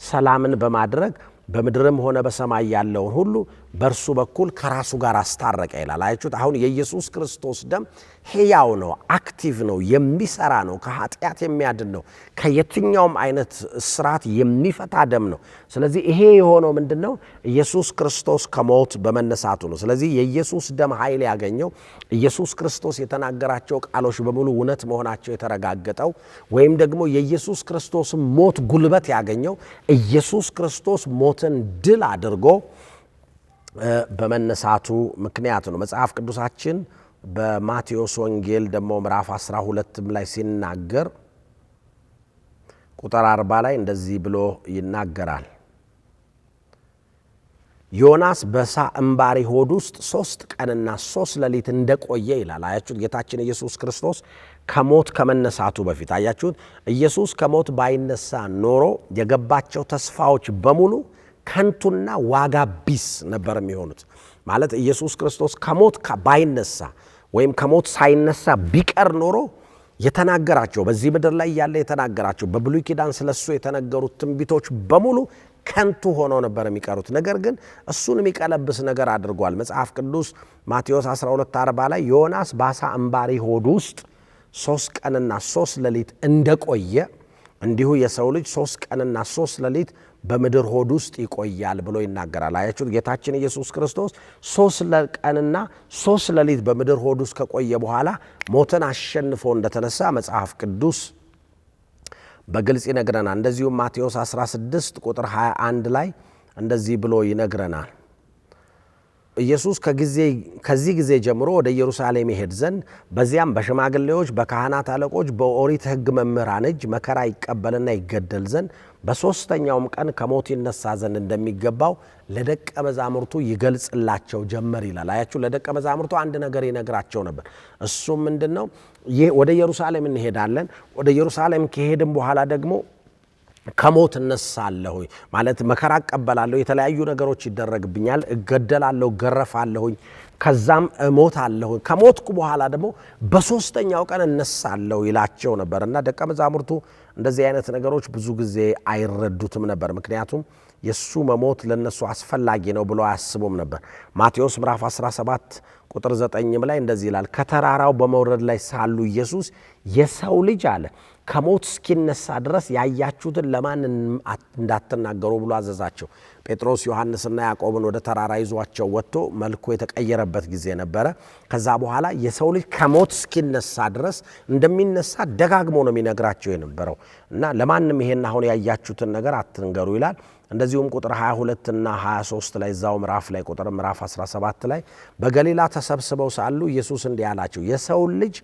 ሰላምን በማድረግ በምድርም ሆነ በሰማይ ያለውን ሁሉ በእርሱ በኩል ከራሱ ጋር አስታረቀ ይላል። አያችሁት? አሁን የኢየሱስ ክርስቶስ ደም ሕያው ነው፣ አክቲቭ ነው፣ የሚሰራ ነው፣ ከኃጢአት የሚያድን ነው፣ ከየትኛውም አይነት እስራት የሚፈታ ደም ነው። ስለዚህ ይሄ የሆነው ምንድን ነው? ኢየሱስ ክርስቶስ ከሞት በመነሳቱ ነው። ስለዚህ የኢየሱስ ደም ኃይል ያገኘው ኢየሱስ ክርስቶስ የተናገራቸው ቃሎች በሙሉ እውነት መሆናቸው የተረጋገጠው ወይም ደግሞ የኢየሱስ ክርስቶስ ሞት ጉልበት ያገኘው ኢየሱስ ክርስቶስ ሞትን ድል አድርጎ በመነሳቱ ምክንያት ነው። መጽሐፍ ቅዱሳችን በማቴዎስ ወንጌል ደግሞ ምዕራፍ 12 ላይ ሲናገር ቁጥር 40 ላይ እንደዚህ ብሎ ይናገራል። ዮናስ በሳ እምባሪ ሆድ ውስጥ 3 ቀንና 3 ሌሊት እንደቆየ ይላል። አያችሁት? ጌታችን ኢየሱስ ክርስቶስ ከሞት ከመነሳቱ በፊት አያችሁት? ኢየሱስ ከሞት ባይነሳ ኖሮ የገባቸው ተስፋዎች በሙሉ ከንቱና ዋጋ ቢስ ነበር የሚሆኑት። ማለት ኢየሱስ ክርስቶስ ከሞት ባይነሳ ወይም ከሞት ሳይነሳ ቢቀር ኖሮ የተናገራቸው በዚህ ምድር ላይ ያለ የተናገራቸው በብሉይ ኪዳን ስለሱ የተነገሩት ትንቢቶች በሙሉ ከንቱ ሆነው ነበር የሚቀሩት። ነገር ግን እሱን የሚቀለብስ ነገር አድርጓል መጽሐፍ ቅዱስ። ማቴዎስ 12:40 ላይ ዮናስ በአሳ እምባሪ ሆድ ውስጥ 3 ቀንና 3 ሌሊት እንደቆየ እንዲሁ የሰው ልጅ 3 ቀንና 3 ሌሊት በምድር ሆድ ውስጥ ይቆያል ብሎ ይናገራል። አያችሁት? ጌታችን ኢየሱስ ክርስቶስ 3 ቀንና 3 ሌሊት በምድር ሆድ ውስጥ ከቆየ በኋላ ሞትን አሸንፎ እንደተነሳ መጽሐፍ ቅዱስ በግልጽ ይነግረናል። እንደዚሁም ማቴዎስ 16 ቁጥር 21 ላይ እንደዚህ ብሎ ይነግረናል። ኢየሱስ ከዚህ ጊዜ ጀምሮ ወደ ኢየሩሳሌም ይሄድ ዘንድ በዚያም በሽማግሌዎች በካህናት አለቆች በኦሪት ሕግ መምህራን እጅ መከራ ይቀበልና ይገደል ዘንድ በሦስተኛውም ቀን ከሞት ይነሳ ዘንድ እንደሚገባው ለደቀ መዛሙርቱ ይገልጽላቸው ጀመር ይላል። አያችሁ? ለደቀ መዛሙርቱ አንድ ነገር ይነግራቸው ነበር። እሱም ምንድን ነው? ወደ ኢየሩሳሌም እንሄዳለን። ወደ ኢየሩሳሌም ከሄድን በኋላ ደግሞ ከሞት እነሳለሁ ማለት መከራ እቀበላለሁ፣ የተለያዩ ነገሮች ይደረግብኛል፣ እገደላለሁ፣ ገረፋለሁኝ፣ ከዛም እሞታለሁ፣ ከሞትኩ በኋላ ደግሞ በሶስተኛው ቀን እነሳለሁ ይላቸው ነበርና ደቀ መዛሙርቱ እንደዚህ አይነት ነገሮች ብዙ ጊዜ አይረዱትም ነበር። ምክንያቱም የሱ መሞት ለነሱ አስፈላጊ ነው ብሎ አያስቡም ነበር። ማቴዎስ ምዕራፍ 17 ቁጥር 9 ላይ እንደዚህ ይላል፣ ከተራራው በመውረድ ላይ ሳሉ ኢየሱስ የሰው ልጅ አለ ከሞት እስኪነሳ ድረስ ያያችሁትን ለማን እንዳትናገሩ ብሎ አዘዛቸው። ጴጥሮስ ዮሐንስና ያዕቆብን ወደ ተራራ ይዟቸው ወጥቶ መልኩ የተቀየረበት ጊዜ ነበረ። ከዛ በኋላ የሰው ልጅ ከሞት እስኪነሳ ድረስ እንደሚነሳ ደጋግሞ ነው የሚነግራቸው የነበረው እና ለማንም ይሄን አሁን ያያችሁትን ነገር አትንገሩ ይላል። እንደዚሁም ቁጥር 22 እና 23 ላይ እዛው ምዕራፍ ላይ ቁጥር ምዕራፍ 17 ላይ በገሊላ ተሰብስበው ሳሉ ኢየሱስ እንዲህ አላቸው፣ የሰው ልጅ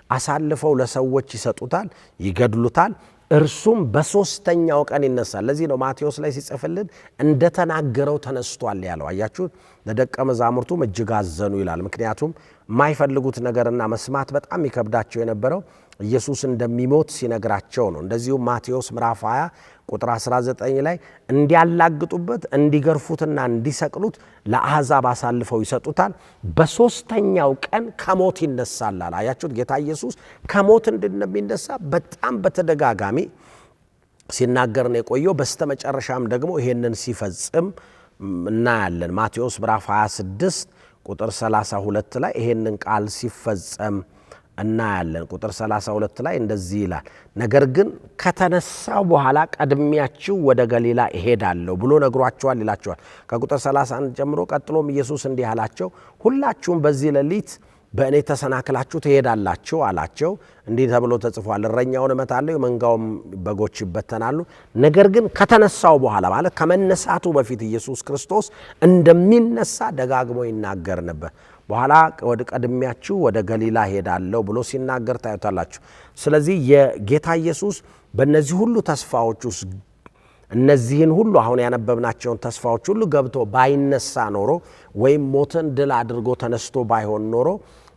አሳልፈው ለሰዎች ይሰጡታል፣ ይገድሉታል፣ እርሱም በሶስተኛው ቀን ይነሳል። ለዚህ ነው ማቴዎስ ላይ ሲጽፍልን እንደተናገረው ተነስቷል ያለው። አያችሁት? ለደቀ መዛሙርቱም እጅግ አዘኑ ይላል። ምክንያቱም የማይፈልጉት ነገርና መስማት በጣም ይከብዳቸው የነበረው ኢየሱስ እንደሚሞት ሲነግራቸው ነው። እንደዚሁም ማቴዎስ ምዕራፍ 20 ቁጥር 19 ላይ እንዲያላግጡበት እንዲገርፉትና እንዲሰቅሉት ለአሕዛብ አሳልፈው ይሰጡታል፣ በሶስተኛው ቀን ከሞት ይነሳል። አያችሁት? ጌታ ኢየሱስ ከሞት እንደሚነሳ በጣም በተደጋጋሚ ሲናገር ነው የቆየው። በስተመጨረሻም ደግሞ ይሄንን ሲፈጽም እናያለን። ማቴዎስ ምዕራፍ 26 ቁጥር 32 ላይ ይሄንን ቃል ሲፈጸም እናያለን። ቁጥር 32 ላይ እንደዚህ ይላል፣ ነገር ግን ከተነሳው በኋላ ቀድሚያችሁ ወደ ገሊላ እሄዳለሁ ብሎ ነግሯቸዋል ይላቸዋል። ከቁጥር 31 ጀምሮ ቀጥሎም ኢየሱስ እንዲህ አላቸው፣ ሁላችሁም በዚህ ሌሊት በእኔ ተሰናክላችሁ ትሄዳላችሁ አላቸው። እንዲህ ተብሎ ተጽፏል፣ እረኛውን እመታለሁ፣ የመንጋውም በጎች ይበተናሉ። ነገር ግን ከተነሳው በኋላ ማለት ከመነሳቱ በፊት ኢየሱስ ክርስቶስ እንደሚነሳ ደጋግሞ ይናገር ነበር። በኋላ ወደ ቀድሚያችሁ ወደ ገሊላ ሄዳለሁ ብሎ ሲናገር ታዩታላችሁ። ስለዚህ የጌታ ኢየሱስ በእነዚህ ሁሉ ተስፋዎች ውስጥ እነዚህን ሁሉ አሁን ያነበብናቸውን ተስፋዎች ሁሉ ገብቶ ባይነሳ ኖሮ ወይም ሞትን ድል አድርጎ ተነስቶ ባይሆን ኖሮ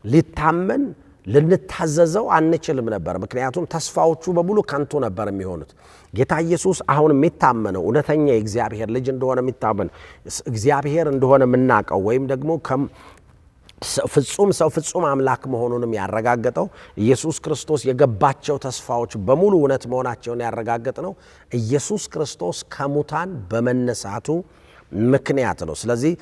ሊታመን ልንታዘዘው አንችልም ነበር። ምክንያቱም ተስፋዎቹ በሙሉ ከንቱ ነበር የሚሆኑት። ጌታ ኢየሱስ አሁን የሚታመነው እውነተኛ የእግዚአብሔር ልጅ እንደሆነ የሚታመነው እግዚአብሔር እንደሆነ የምናውቀው ወይም ደግሞ ፍጹም ሰው ፍጹም አምላክ መሆኑንም ያረጋገጠው ኢየሱስ ክርስቶስ የገባቸው ተስፋዎች በሙሉ እውነት መሆናቸውን ያረጋገጠው ኢየሱስ ክርስቶስ ከሙታን በመነሳቱ ምክንያት ነው። ስለዚህ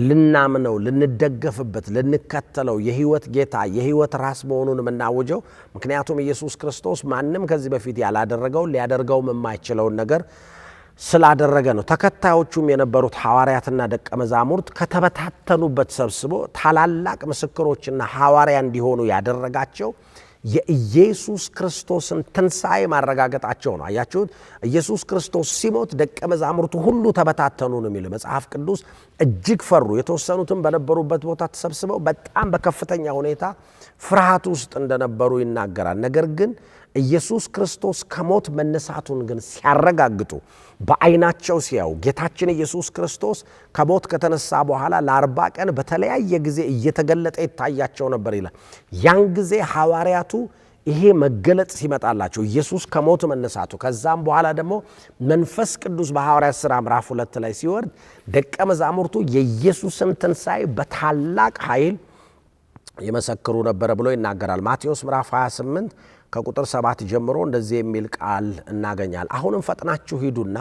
ልናምነው፣ ልንደገፍበት፣ ልንከተለው የህይወት ጌታ የህይወት ራስ መሆኑን የምናውጀው ምክንያቱም ኢየሱስ ክርስቶስ ማንም ከዚህ በፊት ያላደረገው ሊያደርገውም የማይችለውን ነገር ስላደረገ ነው። ተከታዮቹም የነበሩት ሐዋርያትና ደቀ መዛሙርት ከተበታተኑበት ሰብስቦ ታላላቅ ምስክሮችና ሐዋርያ እንዲሆኑ ያደረጋቸው የኢየሱስ ክርስቶስን ትንሣኤ ማረጋገጣቸው ነው። አያችሁት? ኢየሱስ ክርስቶስ ሲሞት ደቀ መዛሙርቱ ሁሉ ተበታተኑ ነው የሚለው መጽሐፍ ቅዱስ። እጅግ ፈሩ። የተወሰኑትም በነበሩበት ቦታ ተሰብስበው በጣም በከፍተኛ ሁኔታ ፍርሃት ውስጥ እንደነበሩ ይናገራል። ነገር ግን ኢየሱስ ክርስቶስ ከሞት መነሳቱን ግን ሲያረጋግጡ በዓይናቸው ሲያዩ ጌታችን ኢየሱስ ክርስቶስ ከሞት ከተነሳ በኋላ ለ40 ቀን በተለያየ ጊዜ እየተገለጠ ይታያቸው ነበር ይላል። ያን ጊዜ ሐዋርያቱ ይሄ መገለጥ ሲመጣላቸው ኢየሱስ ከሞት መነሳቱ ከዛም በኋላ ደግሞ መንፈስ ቅዱስ በሐዋርያት ሥራ ምዕራፍ 2 ላይ ሲወርድ ደቀ መዛሙርቱ የኢየሱስን ትንሣኤ በታላቅ ኃይል ይመሰክሩ ነበር ብሎ ይናገራል። ማቴዎስ ምዕራፍ 28 ከቁጥር 7 ጀምሮ እንደዚህ የሚል ቃል እናገኛል። አሁንም ፈጥናችሁ ሂዱና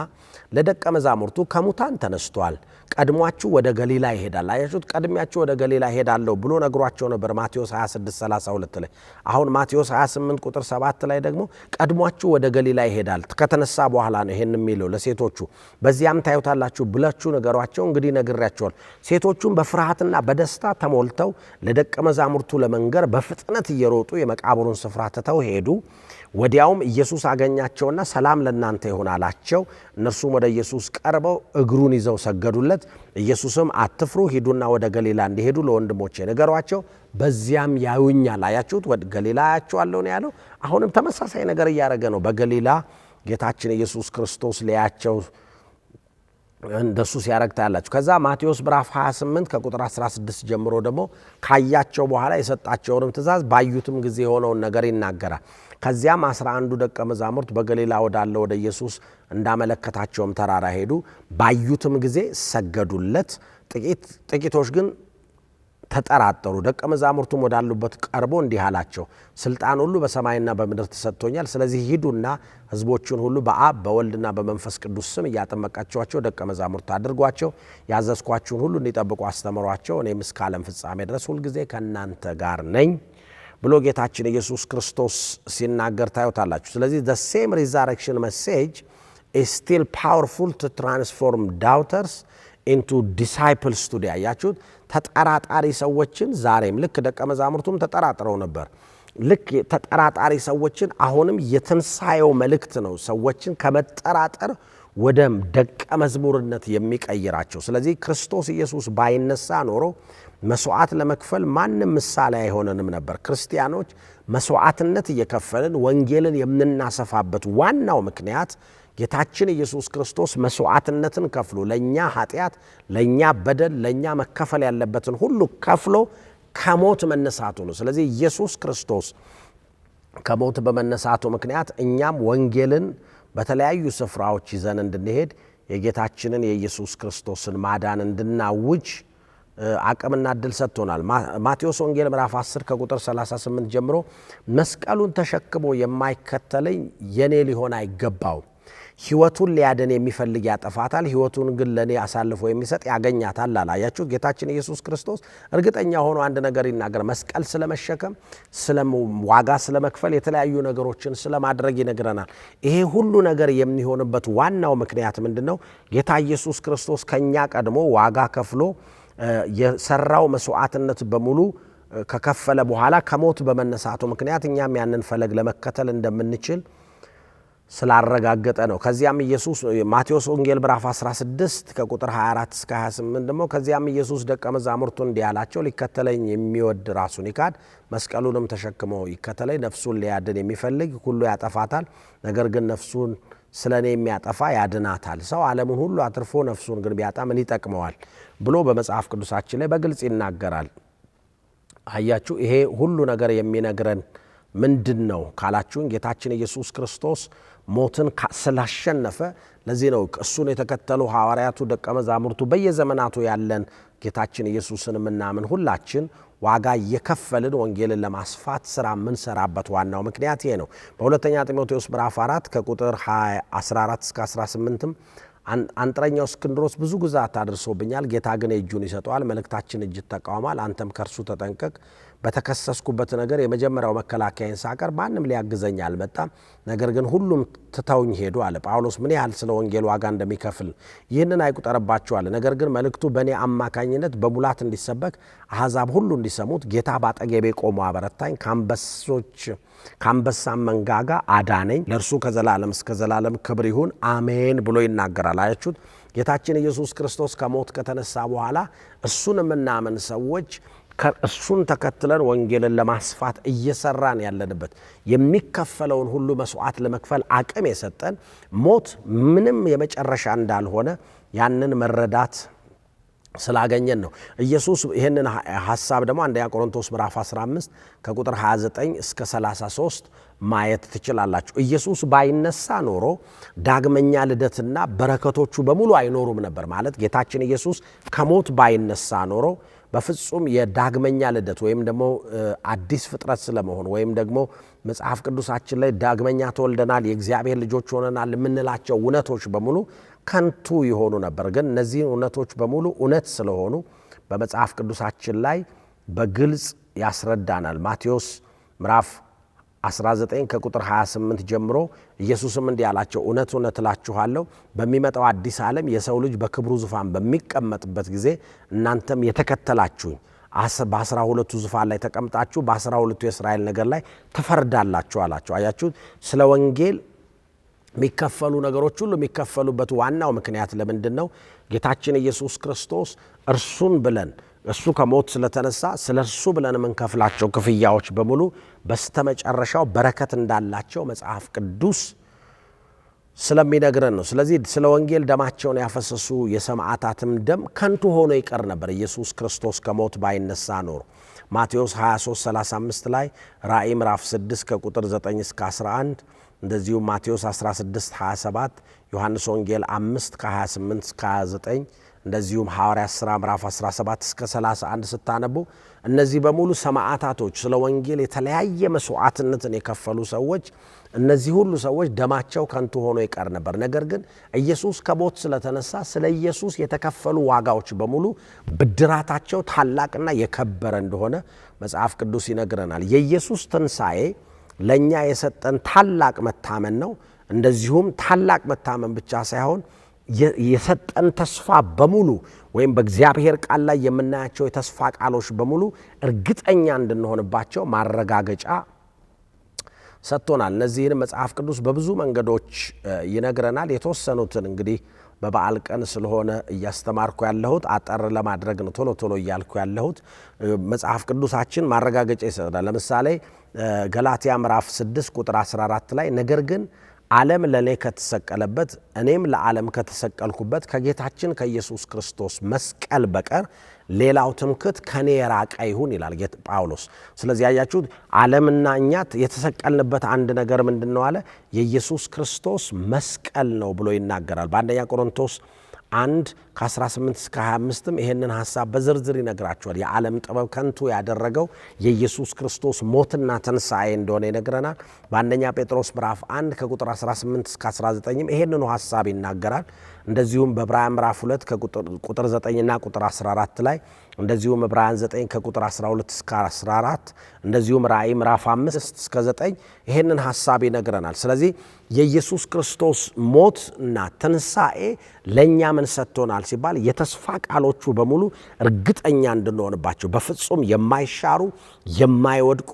ለደቀ መዛሙርቱ ከሙታን ተነስቷል፣ ቀድሟችሁ ወደ ገሊላ ይሄዳል። አያችሁት? ቀድሚያችሁ ወደ ገሊላ ሄዳለሁ ብሎ ነግሯቸው ነበር ማቴዎስ 26:32 ላይ። አሁን ማቴዎስ 28 ቁጥር 7 ላይ ደግሞ ቀድሟችሁ ወደ ገሊላ ይሄዳል። ከተነሳ በኋላ ነው ይሄን የሚለው ለሴቶቹ። በዚያም ታዩታላችሁ ብላችሁ ነገሯቸው። እንግዲህ ነግሬያቸዋል። ሴቶቹም በፍርሃትና በደስታ ተሞልተው ለደቀ መዛሙርቱ ለመንገር በፍጥነት እየሮጡ የመቃብሩን ስፍራ ትተው ሄዱ። ወዲያውም ኢየሱስ አገኛቸውና ሰላም ለእናንተ ይሁን አላቸው። እነርሱም ወደ ኢየሱስ ቀርበው እግሩን ይዘው ሰገዱለት። ኢየሱስም አትፍሩ፣ ሂዱና ወደ ገሊላ እንዲሄዱ ለወንድሞቼ ንገሯቸው፣ በዚያም ያዩኛል። አያችሁት? ወደ ገሊላ አያቸዋለሁ ነው ያለው። አሁንም ተመሳሳይ ነገር እያደረገ ነው። በገሊላ ጌታችን ኢየሱስ ክርስቶስ ሊያቸው እንደሱ ሲያረግ ታያላችሁ። ከዛ ማቴዎስ ምዕራፍ 28 ከቁጥር 16 ጀምሮ ደግሞ ካያቸው በኋላ የሰጣቸውንም ትእዛዝ ባዩትም ጊዜ የሆነውን ነገር ይናገራል። ከዚያም 11 ደቀ መዛሙርት በገሊላ ወዳለ ወደ ኢየሱስ እንዳመለከታቸውም ተራራ ሄዱ። ባዩትም ጊዜ ሰገዱለት። ጥቂቶች ግን ተጠራጠሩ። ደቀ መዛሙርቱም ወዳሉበት ቀርቦ እንዲህ አላቸው፣ ስልጣን ሁሉ በሰማይና በምድር ተሰጥቶኛል። ስለዚህ ሂዱና ሕዝቦቹን ሁሉ በአብ በወልድና በመንፈስ ቅዱስ ስም እያጠመቃችኋቸው ደቀ መዛሙርት አድርጓቸው፣ ያዘዝኳችሁን ሁሉ እንዲጠብቁ አስተምሯቸው፣ እኔም እስከ ዓለም ፍጻሜ ድረስ ሁልጊዜ ከእናንተ ጋር ነኝ ብሎ ጌታችን ኢየሱስ ክርስቶስ ሲናገር ታዩታላችሁ። ስለዚህ the same resurrection message is still powerful to transform doubters into disciples today። አያችሁት? ተጠራጣሪ ሰዎችን ዛሬም ልክ ደቀ መዛሙርቱም ተጠራጥረው ነበር። ልክ ተጠራጣሪ ሰዎችን አሁንም የትንሣኤው መልእክት ነው ሰዎችን ከመጠራጠር ወደ ደቀ መዝሙርነት የሚቀይራቸው። ስለዚህ ክርስቶስ ኢየሱስ ባይነሳ ኖሮ መስዋዕት ለመክፈል ማንም ምሳሌ አይሆነንም ነበር። ክርስቲያኖች መስዋዕትነት እየከፈልን ወንጌልን የምናሰፋበት ዋናው ምክንያት ጌታችን ኢየሱስ ክርስቶስ መስዋዕትነትን ከፍሎ ለኛ ኃጢአት፣ ለኛ በደል፣ ለኛ መከፈል ያለበትን ሁሉ ከፍሎ ከሞት መነሳቱ ነው። ስለዚህ ኢየሱስ ክርስቶስ ከሞት በመነሳቱ ምክንያት እኛም ወንጌልን በተለያዩ ስፍራዎች ይዘን እንድንሄድ የጌታችንን የኢየሱስ ክርስቶስን ማዳን እንድናውጅ አቅምና እድል ሰጥቶናል። ማቴዎስ ወንጌል ምዕራፍ 10 ከቁጥር 38 ጀምሮ መስቀሉን ተሸክሞ የማይከተለኝ የኔ ሊሆን አይገባውም። ሕይወቱን ሊያድን የሚፈልግ ያጠፋታል፣ ሕይወቱን ግን ለኔ አሳልፎ የሚሰጥ ያገኛታል አለ። አያችሁ? ጌታችን ኢየሱስ ክርስቶስ እርግጠኛ ሆኖ አንድ ነገር ይናገር። መስቀል ስለመሸከም፣ ዋጋ ስለመክፈል፣ የተለያዩ ነገሮችን ስለማድረግ ይነግረናል። ይሄ ሁሉ ነገር የሚሆንበት ዋናው ምክንያት ምንድነው? ጌታ ኢየሱስ ክርስቶስ ከኛ ቀድሞ ዋጋ ከፍሎ የሰራው መስዋዕትነት በሙሉ ከከፈለ በኋላ ከሞት በመነሳቱ ምክንያት እኛም ያንን ፈለግ ለመከተል እንደምንችል ስላረጋገጠ ነው። ከዚያም ኢየሱስ ማቴዎስ ወንጌል ምዕራፍ 16 ከቁጥር 24 እስከ 28 ደግሞ ከዚያም ኢየሱስ ደቀ መዛሙርቱን እንዲህ አላቸው፣ ሊከተለኝ የሚወድ ራሱን ይካድ፣ መስቀሉንም ተሸክሞ ይከተለኝ። ነፍሱን ሊያድን የሚፈልግ ሁሉ ያጠፋታል፣ ነገር ግን ነፍሱን ስለ እኔ የሚያጠፋ ያድናታል። ሰው ዓለሙን ሁሉ አትርፎ ነፍሱን ግን ቢያጣ ምን ይጠቅመዋል ብሎ በመጽሐፍ ቅዱሳችን ላይ በግልጽ ይናገራል። አያችሁ ይሄ ሁሉ ነገር የሚነግረን ምንድነው ካላችሁን ጌታችን ኢየሱስ ክርስቶስ ሞትን ስላሸነፈ ለዚህ ነው እሱን የተከተሉ ሐዋርያቱ ደቀ መዛሙርቱ በየዘመናቱ ያለን ጌታችን ኢየሱስን ምናምን ሁላችን ዋጋ የከፈልን ወንጌልን ለማስፋት ስራ ምን ሰራበት ዋናው ምክንያት ይሄ ነው። በሁለተኛ ጢሞቴዎስ ምዕራፍ 4 ከቁጥር 14 እስከ 18 አንጥረኛው እስክንድሮስ ብዙ ግዛት አድርሶብኛል፣ ጌታ ግን እጁን ይሰጠዋል፣ መልእክታችን እጅ ተቃውሟል፣ አንተም ከርሱ ተጠንቀቅ። በተከሰስኩበት ነገር የመጀመሪያው መከላከያን ሳቀር ማንም ሊያግዘኝ አልመጣም፣ ነገር ግን ሁሉም ትተውኝ ሄዱ አለ። ጳውሎስ ምን ያህል ስለ ወንጌል ዋጋ እንደሚከፍል ይህንን አይቁጠርባቸው አለ። ነገር ግን መልእክቱ በእኔ አማካኝነት በሙላት እንዲሰበክ አሕዛብ ሁሉ እንዲሰሙት ጌታ ባጠገቤ ቆሞ አበረታኝ፣ ከአንበሳም መንጋጋ አዳነኝ፣ ለእርሱ ከዘላለም እስከ ዘላለም ክብር ይሁን አሜን ብሎ ይናገራል። አያችሁት? ጌታችን ኢየሱስ ክርስቶስ ከሞት ከተነሳ በኋላ እሱን የምናምን ሰዎች እሱን ተከትለን ወንጌልን ለማስፋት እየሰራን ያለንበት የሚከፈለውን ሁሉ መስዋዕት ለመክፈል አቅም የሰጠን ሞት ምንም የመጨረሻ እንዳልሆነ ያንን መረዳት ስላገኘን ነው። ኢየሱስ ይሄንን ሐሳብ ደግሞ አንደኛ ቆሮንቶስ ምዕራፍ 15 ከቁጥር 29 እስከ 33 ማየት ትችላላችሁ። ኢየሱስ ባይነሳ ኖሮ ዳግመኛ ልደትና በረከቶቹ በሙሉ አይኖሩም ነበር። ማለት ጌታችን ኢየሱስ ከሞት ባይነሳ ኖሮ በፍጹም የዳግመኛ ልደት ወይም ደግሞ አዲስ ፍጥረት ስለመሆን ወይም ደግሞ መጽሐፍ ቅዱሳችን ላይ ዳግመኛ ተወልደናል፣ የእግዚአብሔር ልጆች ሆነናል የምንላቸው እውነቶች በሙሉ ከንቱ ይሆኑ ነበር። ግን እነዚህ እውነቶች በሙሉ እውነት ስለሆኑ በመጽሐፍ ቅዱሳችን ላይ በግልጽ ያስረዳናል። ማቴዎስ ምዕራፍ 19 ከቁጥር 28 ጀምሮ ኢየሱስም እንዲህ አላቸው፣ እውነት እውነት እላችኋለሁ በሚመጣው አዲስ ዓለም የሰው ልጅ በክብሩ ዙፋን በሚቀመጥበት ጊዜ እናንተም የተከተላችሁኝ በ12ቱ ዙፋን ላይ ተቀምጣችሁ በ12ቱ የእስራኤል ነገር ላይ ትፈርዳላችሁ አላቸው። አያችሁት? ስለ ወንጌል የሚከፈሉ ነገሮች ሁሉ የሚከፈሉበት ዋናው ምክንያት ለምንድን ነው? ጌታችን ኢየሱስ ክርስቶስ እርሱን ብለን እሱ ከሞት ስለተነሳ ስለ እርሱ ብለን የምንከፍላቸው ክፍያዎች በሙሉ በስተመጨረሻው በረከት እንዳላቸው መጽሐፍ ቅዱስ ስለሚነግረን ነው። ስለዚህ ስለ ወንጌል ደማቸውን ያፈሰሱ የሰማዕታትም ደም ከንቱ ሆኖ ይቀር ነበር ኢየሱስ ክርስቶስ ከሞት ባይነሳ ኖሮ። ማቴዎስ 23:35 ላይ፣ ራእይ ምዕራፍ 6 ከቁጥር 9 እስከ 11፣ እንደዚሁም ማቴዎስ 16:27፣ ዮሐንስ ወንጌል 5 ከ28 እስከ 29፣ እንደዚሁም ሐዋርያት ሥራ ምዕራፍ 17 እስከ 31 ስታነቡ እነዚህ በሙሉ ሰማዕታቶች ስለ ወንጌል የተለያየ መስዋዕትነትን የከፈሉ ሰዎች፣ እነዚህ ሁሉ ሰዎች ደማቸው ከንቱ ሆኖ ይቀር ነበር። ነገር ግን ኢየሱስ ከሞት ስለተነሳ ስለ ኢየሱስ የተከፈሉ ዋጋዎች በሙሉ ብድራታቸው ታላቅና የከበረ እንደሆነ መጽሐፍ ቅዱስ ይነግረናል። የኢየሱስ ትንሣኤ ለእኛ የሰጠን ታላቅ መታመን ነው። እንደዚሁም ታላቅ መታመን ብቻ ሳይሆን የሰጠን ተስፋ በሙሉ ወይም በእግዚአብሔር ቃል ላይ የምናያቸው የተስፋ ቃሎች በሙሉ እርግጠኛ እንድንሆንባቸው ማረጋገጫ ሰጥቶናል። እነዚህን መጽሐፍ ቅዱስ በብዙ መንገዶች ይነግረናል። የተወሰኑትን እንግዲህ በበዓል ቀን ስለሆነ እያስተማርኩ ያለሁት አጠር ለማድረግ ነው ቶሎ ቶሎ እያልኩ ያለሁት። መጽሐፍ ቅዱሳችን ማረጋገጫ ይሰጣል። ለምሳሌ ገላትያ ምዕራፍ 6 ቁጥር 14 ላይ ነገር ግን ዓለም ለኔ ከተሰቀለበት እኔም ለዓለም ከተሰቀልኩበት ከጌታችን ከኢየሱስ ክርስቶስ መስቀል በቀር ሌላው ትምክህት ከኔ የራቀ ይሁን ይላል ጳውሎስ። ስለዚህ ያያችሁት ዓለምና እኛ የተሰቀልንበት አንድ ነገር ምንድነው አለ? የኢየሱስ ክርስቶስ መስቀል ነው ብሎ ይናገራል። በአንደኛ ቆሮንቶስ 1 ከ18 እስከ 25 ይሄንን ሐሳብ በዝርዝር ይነግራቸዋል። የዓለም ጥበብ ከንቱ ያደረገው የኢየሱስ ክርስቶስ ሞትና ትንሣኤ እንደሆነ ይነግረናል። በአንደኛ ጴጥሮስ ምዕራፍ 1 ከቁጥር 18 እስከ 19 ይሄንኑ ሐሳብ ይናገራል። እንደዚሁም በዕብራውያን ምዕራፍ 2 ከቁጥር 9 እና ቁጥር 14 ላይ፣ እንደዚሁም ዕብራውያን 9 ከቁጥር 12 እስከ 14፣ እንደዚሁም ራእይ ምዕራፍ 5 እስከ 9 ይሄንን ሐሳብ ይነግረናል። ስለዚህ የኢየሱስ ክርስቶስ ሞት እና ትንሣኤ ለእኛ ምን ሰጥቶናል ሲባል የተስፋ ቃሎቹ በሙሉ እርግጠኛ እንድንሆንባቸው በፍጹም የማይሻሩ የማይወድቁ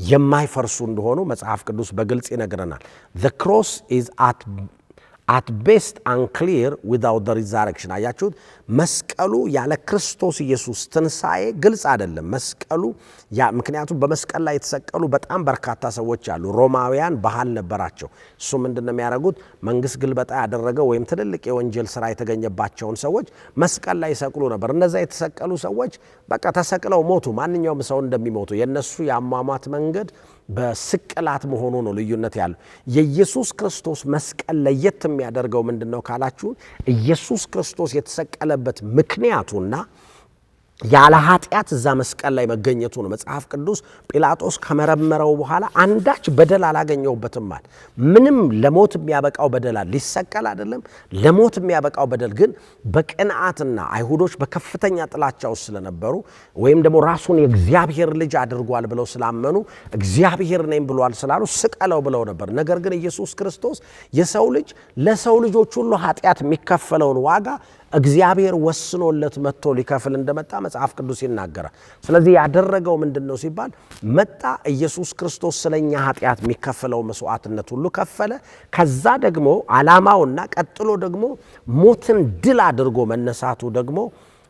የማይፈርሱ እንደሆኑ መጽሐፍ ቅዱስ በግልጽ ይነግረናል። the cross is at best unclear without the resurrection። አያችሁት? መስቀል መስቀሉ ያለ ክርስቶስ ኢየሱስ ትንሣኤ ግልጽ አይደለም። መስቀሉ ምክንያቱም በመስቀል ላይ የተሰቀሉ በጣም በርካታ ሰዎች አሉ። ሮማውያን ባህል ነበራቸው። እሱ ምንድነው የሚያደርጉት? መንግስት ግልበጣ ያደረገው ወይም ትልልቅ የወንጀል ስራ የተገኘባቸውን ሰዎች መስቀል ላይ ይሰቅሉ ነበር። እነዛ የተሰቀሉ ሰዎች በቃ ተሰቅለው ሞቱ። ማንኛውም ሰው እንደሚሞቱ የነሱ የአሟሟት መንገድ በስቅላት መሆኑ ነው ልዩነት ያለው። የኢየሱስ ክርስቶስ መስቀል ለየት የሚያደርገው ምንድነው ካላችሁ ኢየሱስ ክርስቶስ የተሰቀለበት ምክንያቱና ያለ ኃጢአት እዛ መስቀል ላይ መገኘቱ ነው። መጽሐፍ ቅዱስ ጲላጦስ ከመረመረው በኋላ አንዳች በደል አላገኘውበትም ማለት ምንም ለሞት የሚያበቃው በደል ሊሰቀል አይደለም ለሞት የሚያበቃው በደል ግን በቅንዓትና አይሁዶች በከፍተኛ ጥላቻ ውስጥ ስለነበሩ ወይም ደግሞ ራሱን የእግዚአብሔር ልጅ አድርጓል ብለው ስላመኑ እግዚአብሔር ነኝ ብሏል ስላሉ ስቀለው ብለው ነበር። ነገር ግን ኢየሱስ ክርስቶስ የሰው ልጅ ለሰው ልጆች ሁሉ ኃጢአት የሚከፈለውን ዋጋ እግዚአብሔር ወስኖለት መጥቶ ሊከፍል እንደመጣ መጽሐፍ ቅዱስ ይናገራል። ስለዚህ ያደረገው ምንድነው ሲባል መጣ ኢየሱስ ክርስቶስ ስለኛ ኃጢአት የሚከፈለው መስዋዕትነት ሁሉ ከፈለ። ከዛ ደግሞ ዓላማውና ቀጥሎ ደግሞ ሞትን ድል አድርጎ መነሳቱ ደግሞ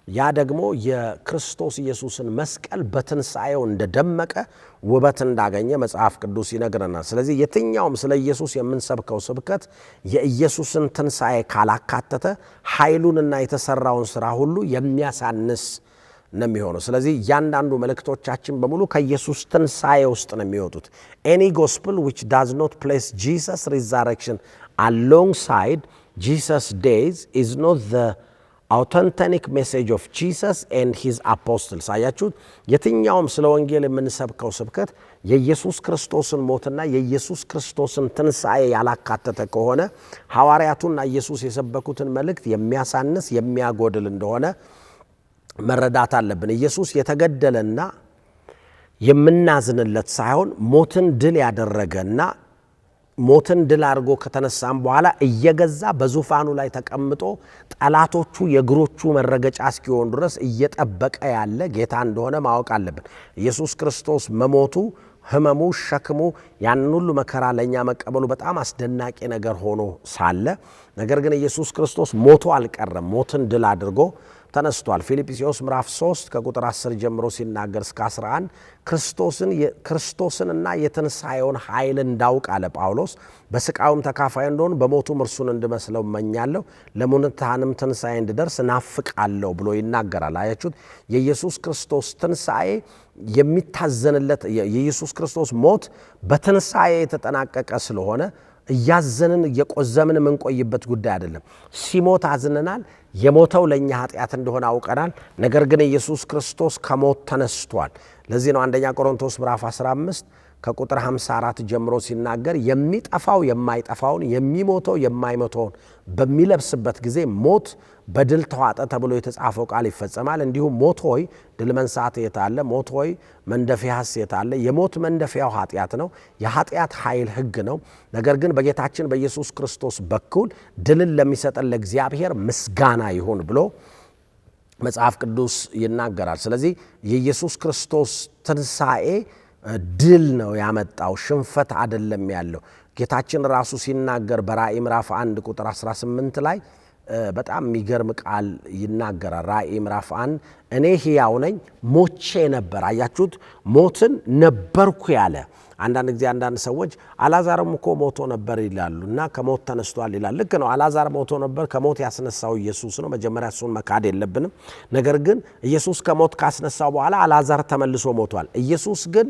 ያ ደግሞ የክርስቶስ ኢየሱስን መስቀል በትንሣኤው እንደደመቀ ውበት እንዳገኘ መጽሐፍ ቅዱስ ይነግረናል። ስለዚህ የትኛውም ስለ ኢየሱስ የምንሰብከው ስብከት የኢየሱስን ትንሣኤ ካላካተተ ኃይሉንና የተሰራውን ሥራ ሁሉ የሚያሳንስ ነው የሚሆነው። ስለዚህ እያንዳንዱ መልእክቶቻችን በሙሉ ከኢየሱስ ትንሣኤ ውስጥ ነው የሚወጡት። any gospel which does not place Jesus resurrection alongside Jesus days is not the authentic message of Jesus and his apostles። አያችሁት? የትኛውም ስለ ወንጌል የምንሰብከው ስብከት የኢየሱስ ክርስቶስን ሞትና የኢየሱስ ክርስቶስን ትንሣኤ ያላካተተ ከሆነ ሐዋርያቱና ኢየሱስ የሰበኩትን መልእክት የሚያሳንስ የሚያጎድል እንደሆነ መረዳት አለብን። ኢየሱስ የተገደለና የምናዝንለት ሳይሆን ሞትን ድል ያደረገና ሞትን ድል አድርጎ ከተነሳም በኋላ እየገዛ በዙፋኑ ላይ ተቀምጦ ጠላቶቹ የእግሮቹ መረገጫ እስኪሆኑ ድረስ እየጠበቀ ያለ ጌታ እንደሆነ ማወቅ አለብን። ኢየሱስ ክርስቶስ መሞቱ፣ ህመሙ፣ ሸክሙ ያንን ሁሉ መከራ ለኛ መቀበሉ በጣም አስደናቂ ነገር ሆኖ ሳለ ነገር ግን ኢየሱስ ክርስቶስ ሞቶ አልቀረም። ሞትን ድል አድርጎ ተነስቷል። ፊልጵስዩስ ምዕራፍ 3 ከቁጥር 10 ጀምሮ ሲናገር እስከ 11 ክርስቶስንና የትንሣኤውን ኃይል እንዳውቅ አለ ጳውሎስ። በስቃዩም ተካፋይ እንደሆን በሞቱም እርሱን እንድመስለው እመኛለሁ፣ ለሙታንም ትንሣኤ እንድደርስ እናፍቃለሁ ብሎ ይናገራል። አያችሁት? የኢየሱስ ክርስቶስ ትንሣኤ የሚታዘንለት የኢየሱስ ክርስቶስ ሞት በትንሣኤ የተጠናቀቀ ስለሆነ እያዘንን እየቆዘምን የምንቆይበት ጉዳይ አይደለም። ሲሞት አዝነናል። የሞተው ለኛ ኃጢአት እንደሆነ አውቀናል። ነገር ግን ኢየሱስ ክርስቶስ ከሞት ተነስቷል። ለዚህ ነው አንደኛ ቆሮንቶስ ምዕራፍ 15 ከቁጥር 54 ጀምሮ ሲናገር የሚጠፋው የማይጠፋውን የሚሞተው የማይሞተውን በሚለብስበት ጊዜ ሞት በድል ተዋጠ ተብሎ የተጻፈው ቃል ይፈጸማል። እንዲሁም ሞት ሆይ ድል መንሳት የታለ? ሞት ሆይ መንደፊያስ የታለ? የሞት መንደፊያው ኃጢአት ነው። የኃጢአት ኃይል ሕግ ነው። ነገር ግን በጌታችን በኢየሱስ ክርስቶስ በኩል ድልን ለሚሰጠን ለእግዚአብሔር ምስጋና ይሁን ብሎ መጽሐፍ ቅዱስ ይናገራል። ስለዚህ የኢየሱስ ክርስቶስ ትንሣኤ ድል ነው ያመጣው፣ ሽንፈት አይደለም ያለው። ጌታችን ራሱ ሲናገር በራእይ ምዕራፍ 1 ቁጥር 18 ላይ በጣም የሚገርም ቃል ይናገራል። ራእይ ምዕራፍ 1 እኔ ሕያው ነኝ ሞቼ ነበር። አያችሁት? ሞትን ነበርኩ ያለ። አንዳንድ ጊዜ አንዳንድ ሰዎች አላዛርም እኮ ሞቶ ነበር ይላሉ እና ከሞት ተነስቷል ይላል። ልክ ነው። አላዛር ሞቶ ነበር። ከሞት ያስነሳው ኢየሱስ ነው። መጀመሪያ እሱን መካድ የለብንም። ነገር ግን ኢየሱስ ከሞት ካስነሳው በኋላ አላዛር ተመልሶ ሞቷል። ኢየሱስ ግን